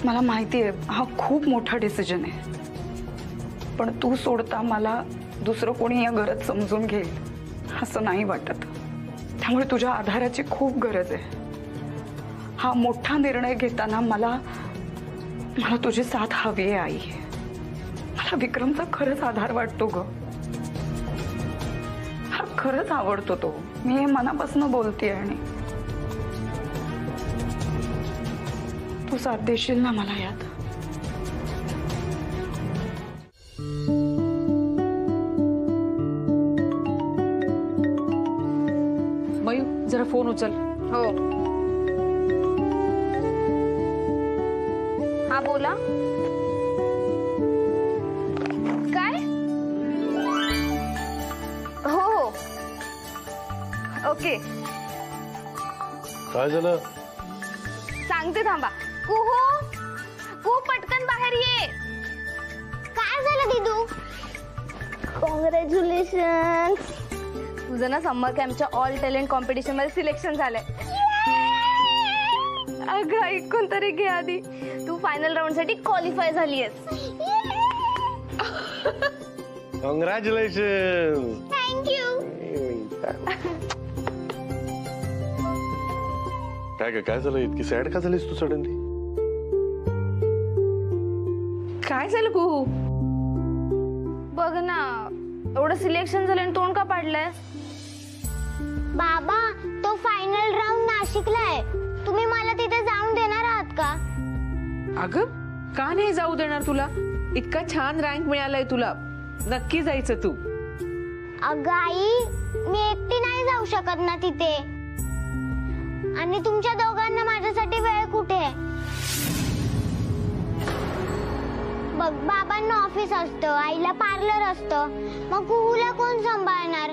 A: मला माहिती आहे हा खूप मोठा डिसिजन आहे, पण तू सोडता मला दुसरं कोणी या घरात समजून घेईल असं नाही वाटत. त्यामुळे तुझ्या आधाराची खूप गरज आहे. हा मोठा निर्णय घेताना मला तुझी साथ हवी आहे आई. मला विक्रमचा खरंच आधार वाटतो ग. हा खरंच आवडतो तो. मी हे मनापासून बोलते आणि तू साथ देशील ना मला यात?
C: मयू, जरा फोन उचल.
G: हो. हा, बोला. काय? हो हो, ओके.
B: काय झालं?
G: सांगते, थांबा. कुहू, पटकन बाहेर ये.
I: काय झालं दीदू? कॉंग्रॅच्युलेशन.
G: तुझं ना समर कॅम्पच्या ऑल टॅलेंट कॉम्पिटिशन मध्ये सिलेक्शन झालंय. अगं, ऐकून तरी घे आधी. तू फायनल राऊंड साठी क्वालिफाय झालीयस.
B: कॉंग्रॅच्युलेशन.
I: थँक्यू.
B: काय झालं? इतकी सॅड का झालीस तू सडनली?
C: काय झालं कुहू?
G: बघ ना, एवढं सिलेक्शन झालं आणि तोंड का पाडलंय?
I: बाबा, तो फायनल राऊंड नाशिकला आहे. तुम्ही मला तिथे जाऊन देणार आहात का?
C: अगं, का नाही जाऊ देणार तुला? इतका छान रँक मिळालाय तुला, नक्की जायचं तू.
I: अगं आई, मी एकटी नाही जाऊ शकत ना तिथे. आणि तुमच्या दोघांना माझ्यासाठी वेळ कुठे आहे? बघ, बाबांना ऑफिस असतं, आईला पार्लर असतं, मग कुहूला कोण सांभाळणार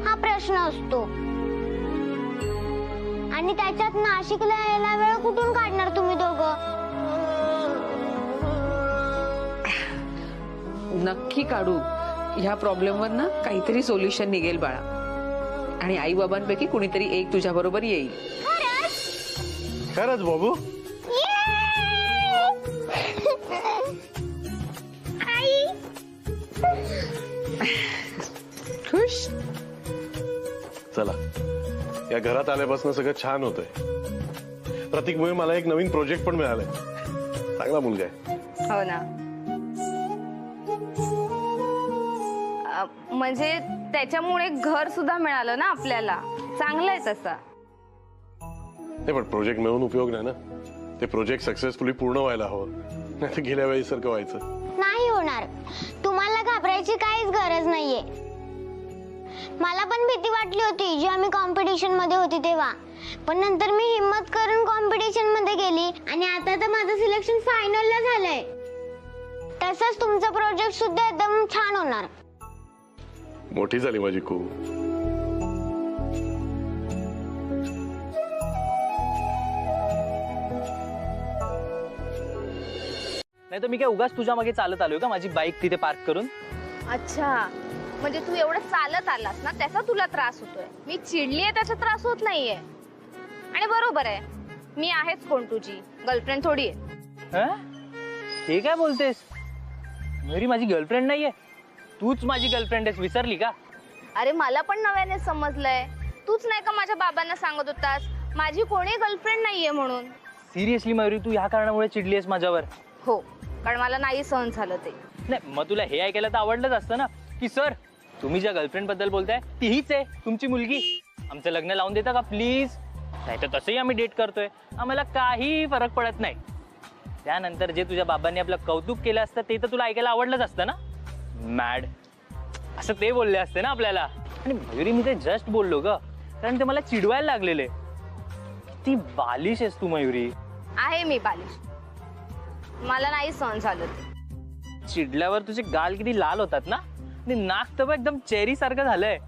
I: हा प्रश्न असतो. आणि त्याच्यात नाशिकला यायला वेळ कुठून काढणार तुम्ही दोघं?
C: नक्की काढू. ह्या प्रॉब्लेमवर ना काहीतरी सोल्युशन निघेल बाळा. आणि आई बाबांपैकी कुणीतरी एक तुझ्या बरोबर येईल.
B: खरंच बाबू?
C: खुश.
B: चला, या घरात आल्यापासून सगळं छान होतंय. प्रतीकमुळे मला एक नवीन प्रोजेक्ट पण मिळालाय. चांगला मुलगा आहे.
A: हो ना. म्हणजे त्याच्यामुळे घर सुद्धा मिळालं ना आपल्याला. चांगलं आहे तसं.
B: नाही पण प्रोजेक्ट मिळून उपयोग नाही ना. ते प्रोजेक्ट सक्सेसफुली पूर्ण व्हायला हवं, नाही तर गेल्या वेळी सारखं व्हायचं
I: नाही होणार. तुम्हाला घाबरायची काहीच गरज नाहीये. मला पण भीती वाटली होती जेव्हा मी कॉम्पिटिशन मध्ये होती तेव्हा, पण नंतर मी हिम्मत करून कॉम्पिटिशन मध्ये गेली आणि आता तर माझं सिलेक्शन फायनलला झालंय. तसंच तुमचा प्रोजेक्ट सुद्धा एकदम छान होणार.
B: मोठी झाली माझी खूप.
H: नाही तर मी काय उगाच तुझ्या मागे चालत आलोय का माझी बाईक तिथे पार्क करून?
G: अच्छा, म्हणजे तू एवढं चालत आलास ना त्याचा तुला त्रास होतोय. मी चिडलीये त्याचा त्रास होत नाहीये. आणि बरोबर आहे, मी आहेच कोण तुझी गर्लफ्रेंड थोडी आहे.
H: हे काय बोलतेस? मेरी माझी गर्लफ्रेंड नाहीये, तूच माझी गर्लफ्रेंड आहेस. विसरली का?
G: अरे मला पण नव्याने समजलंय. तूच नाही का माझ्या बाबांना सांगत होतास माझी कोणी गर्लफ्रेंड नाहीये म्हणून.
H: सिरियसली मयुरी, तू ह्या कारणामुळे चिडलीस माझ्यावर?
G: हो, कारण मला नाही सहन झालं ते.
H: नाही मग तुला हे ऐकायला तर आवडलंच असतं ना की सर तुम्ही ज्या गर्लफ्रेंड बद्दल बोलताय ती हीच आहे तुमची मुलगी. आमचं लग्न लावून देता का प्लीज? नाही तर तसंही आम्ही डेट करतोय, आम्हाला काही फरक पडत नाही. त्यानंतर जे तुझ्या बाबांनी आपलं कौतुक केलं असतं ते तर तुला ऐकायला आवडलंच असतं ना. मॅड असं ते बोलले असते ना आपल्याला. आणि मयुरी मी ते जस्ट बोललो ग, कारण ते मला चिडवायला लागलेले. किती बालिश आहेस तू मयुरी.
G: आहे मी बालिश, मला नाही सहन झालं ते.
H: चिडल्यावर तुझे गाल किती लाल होतात ना, आणि नाक तर एकदम चेरी सारखं झालंय.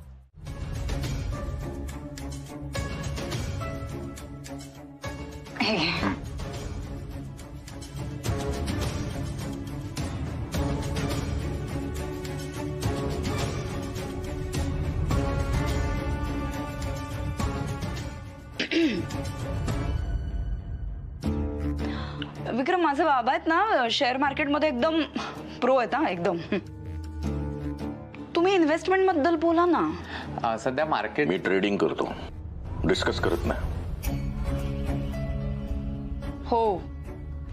A: विक्रम, माझे बाबा आहेत ना शेअर मार्केटमध्ये एकदम प्रो आहेत हा, एकदम. तुम्ही इन्व्हेस्टमेंट बद्दल बोला ना.
F: सध्या मार्केट
E: मी ट्रेडिंग करतो, डिस्कस करत नाही.
A: हो,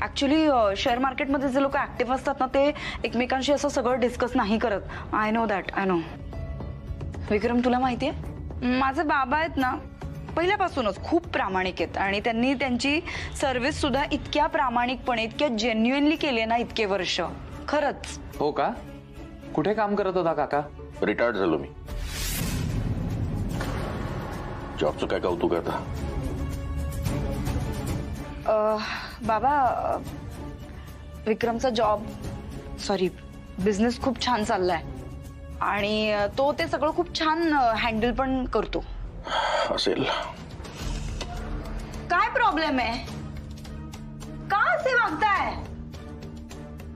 A: ऍक्च्युली शेअर मार्केटमध्ये जे लोक ऍक्टिव्ह असतात ना ते एकमेकांशी असं सगळं डिस्कस नाही करत. I know that, I know. Vikram, तुला माहितीये माझे बाबा आहेत ना पहिल्यापासूनच खूप प्रामाणिक आहेत आणि त्यांनी त्यांची सर्व्हिस सुद्धा इतक्या प्रामाणिकपणे, इतक्या जेन्युइनली केली ना इतके वर्ष. खरंच.
F: हो का? कुठे काम करत होता काका?
E: रिटायर्ड झालो मी. जॉबचं काय कौतुक आता?
A: बाबा, विक्रमचा जॉब बिझनेस खूप छान चाललाय आणि तो ते सगळं खूप छान हँडल पण करतो.
E: असेल.
A: काय प्रॉब्लेम आहे? का असे वागताय?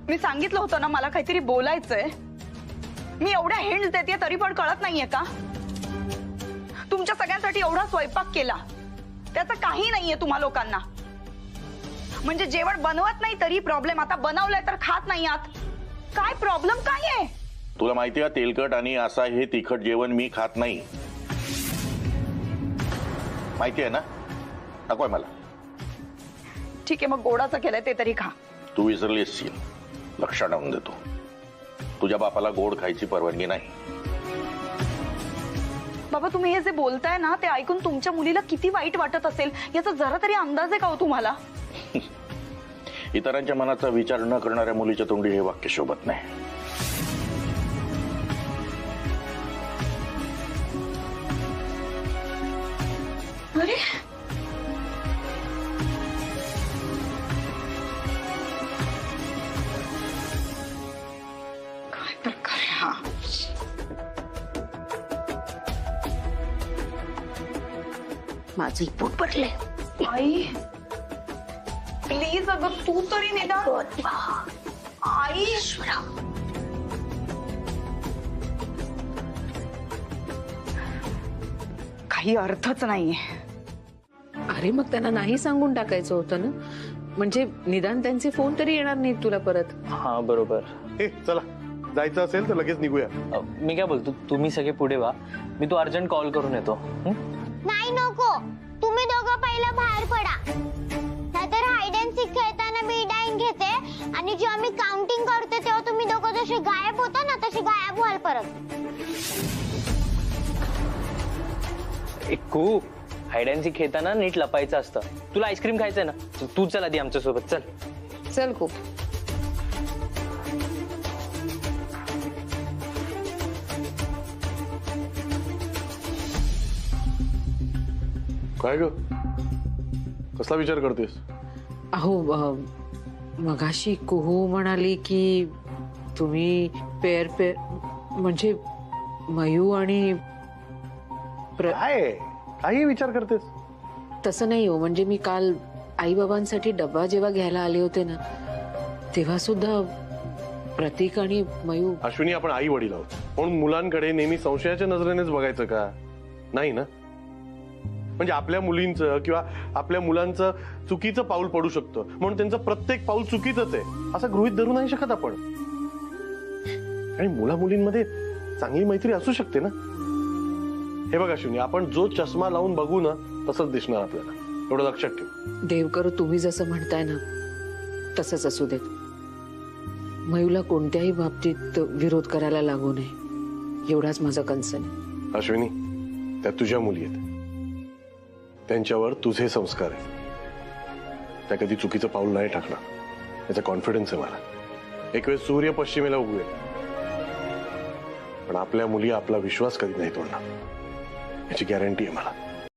A: मी सांगितलं होतं ना मला काहीतरी बोलायचंय. मी एवढ्या हिंट्स देते तरी पण कळत नाहीये का? तुमच्या सगळ्यांसाठी एवढा स्वयंपाक केला, त्याचं काही नाहीये तुम्हा लोकांना. म्हणजे जेवण बनवत नाही तरी प्रॉब्लेम, आता बनवलंय तर खात नाही आहात. काय प्रॉब्लेम काय आहे?
E: तुला माहिती आहे तेलकट आणि असा हे तिखट जेवण मी खात नाही. माहिती आहे ना, नकोय मला.
A: ठीक आहे, मग गोडाचं केलंय ते तरी खा.
E: तू विसरली असशील, लक्षात आणून देतो. तुझ्या बापाला गोड खायची परवानगी नाही.
A: बाबा, तुम्ही हे जे बोलताय ना ते ऐकून तुमच्या मुलीला किती वाईट वाटत असेल याचा जरा तरी अंदाज आहे का हो तुम्हाला?
E: इतरांच्या मनाचा विचार न करणाऱ्या मुलीच्या तोंडी हे वाक्य शोभत नाही.
A: अरे काय प्रकार आहे हा?
C: माझं पोट भरले.
A: आई प्लीज अगं तू तरी निदान. आई काही अर्थच नाहीये.
C: अरे मग त्यांना नाही सांगून टाकायचं होतं ना, म्हणजे निदान त्यांचे फोन तरी येणार नाहीत तुला परत.
H: हा बरोबर.
B: हे चला, जायचं असेल तर लगेच निघूया.
H: मी काय बोलतो, तुम्ही सगळे पुढे व्हा, मी तो अर्जंट कॉल करून येतो.
I: नाही नको, तुम्ही दोघं पहिलं बाहेर पडा, नाहीतर हाईड अँड सीक खेळताना मी डाईन घेते आणि जेव्हा मी काउंटिंग करते तेव्हा तुम्ही दोघं जसे गायब होता ना तसे गायब व्हाल परत.
H: खूप हाईड अँड सीक खेळताना नीट लपायचं असतं. तुला आईस्क्रीम खायचंय ना, तू चल आधी आमच्या सोबत. चल
C: चल खूप.
B: काय ग, कसला विचार करतेस?
C: अहो मगाशी कुहू म्हणाली की तुम्ही पेअर पेअर म्हणजे मयू आणि
B: काय काही विचार करतेस?
C: तसं नाही हो, म्हणजे मी काल आई बाबांसाठी डब्बा जेव्हा घ्यायला आले होते ना तेव्हा सुद्धा प्रतीक आणि मयू.
B: अश्विनी, आपण आई वडील आहोत म्हणून मुलांकडे नेहमी संशयाच्या नजरेनेच बघायचं का? नाही ना. म्हणजे आपल्या मुलींचं किंवा आपल्या मुलांचं चुकीचं पाऊल पडू शकतं म्हणून त्यांचं प्रत्येक पाऊल चुकीचंच आहे असं गृहीत धरू नाही शकत आपण. आणि मुला मुलींमध्ये चांगली मैत्री असू शकते ना. हे बघा अश्विनी, आपण जो चष्मा लावून बघू ना तसंच दिसणार आपल्याला, एवढं लक्षात ठेव.
C: देव करो तुम्ही जसं म्हणताय ना तसंच असू देत. मयूला कोणत्याही बाबतीत विरोध करायला लागू नये एवढाच माझा कन्सर्न आहे.
B: अश्विनी, त्या तुझ्या मुली आहेत, त्यांच्यावर तुझे संस्कार आहेत, त्या कधी चुकीचं पाऊल नाही टाकणार याचा कॉन्फिडन्स आहे मला. एक वेळ सूर्य पश्चिमेला उगवेल पण आपल्या मुली आपला विश्वास कधी नाही तोडणार याची गॅरंटी आहे मला.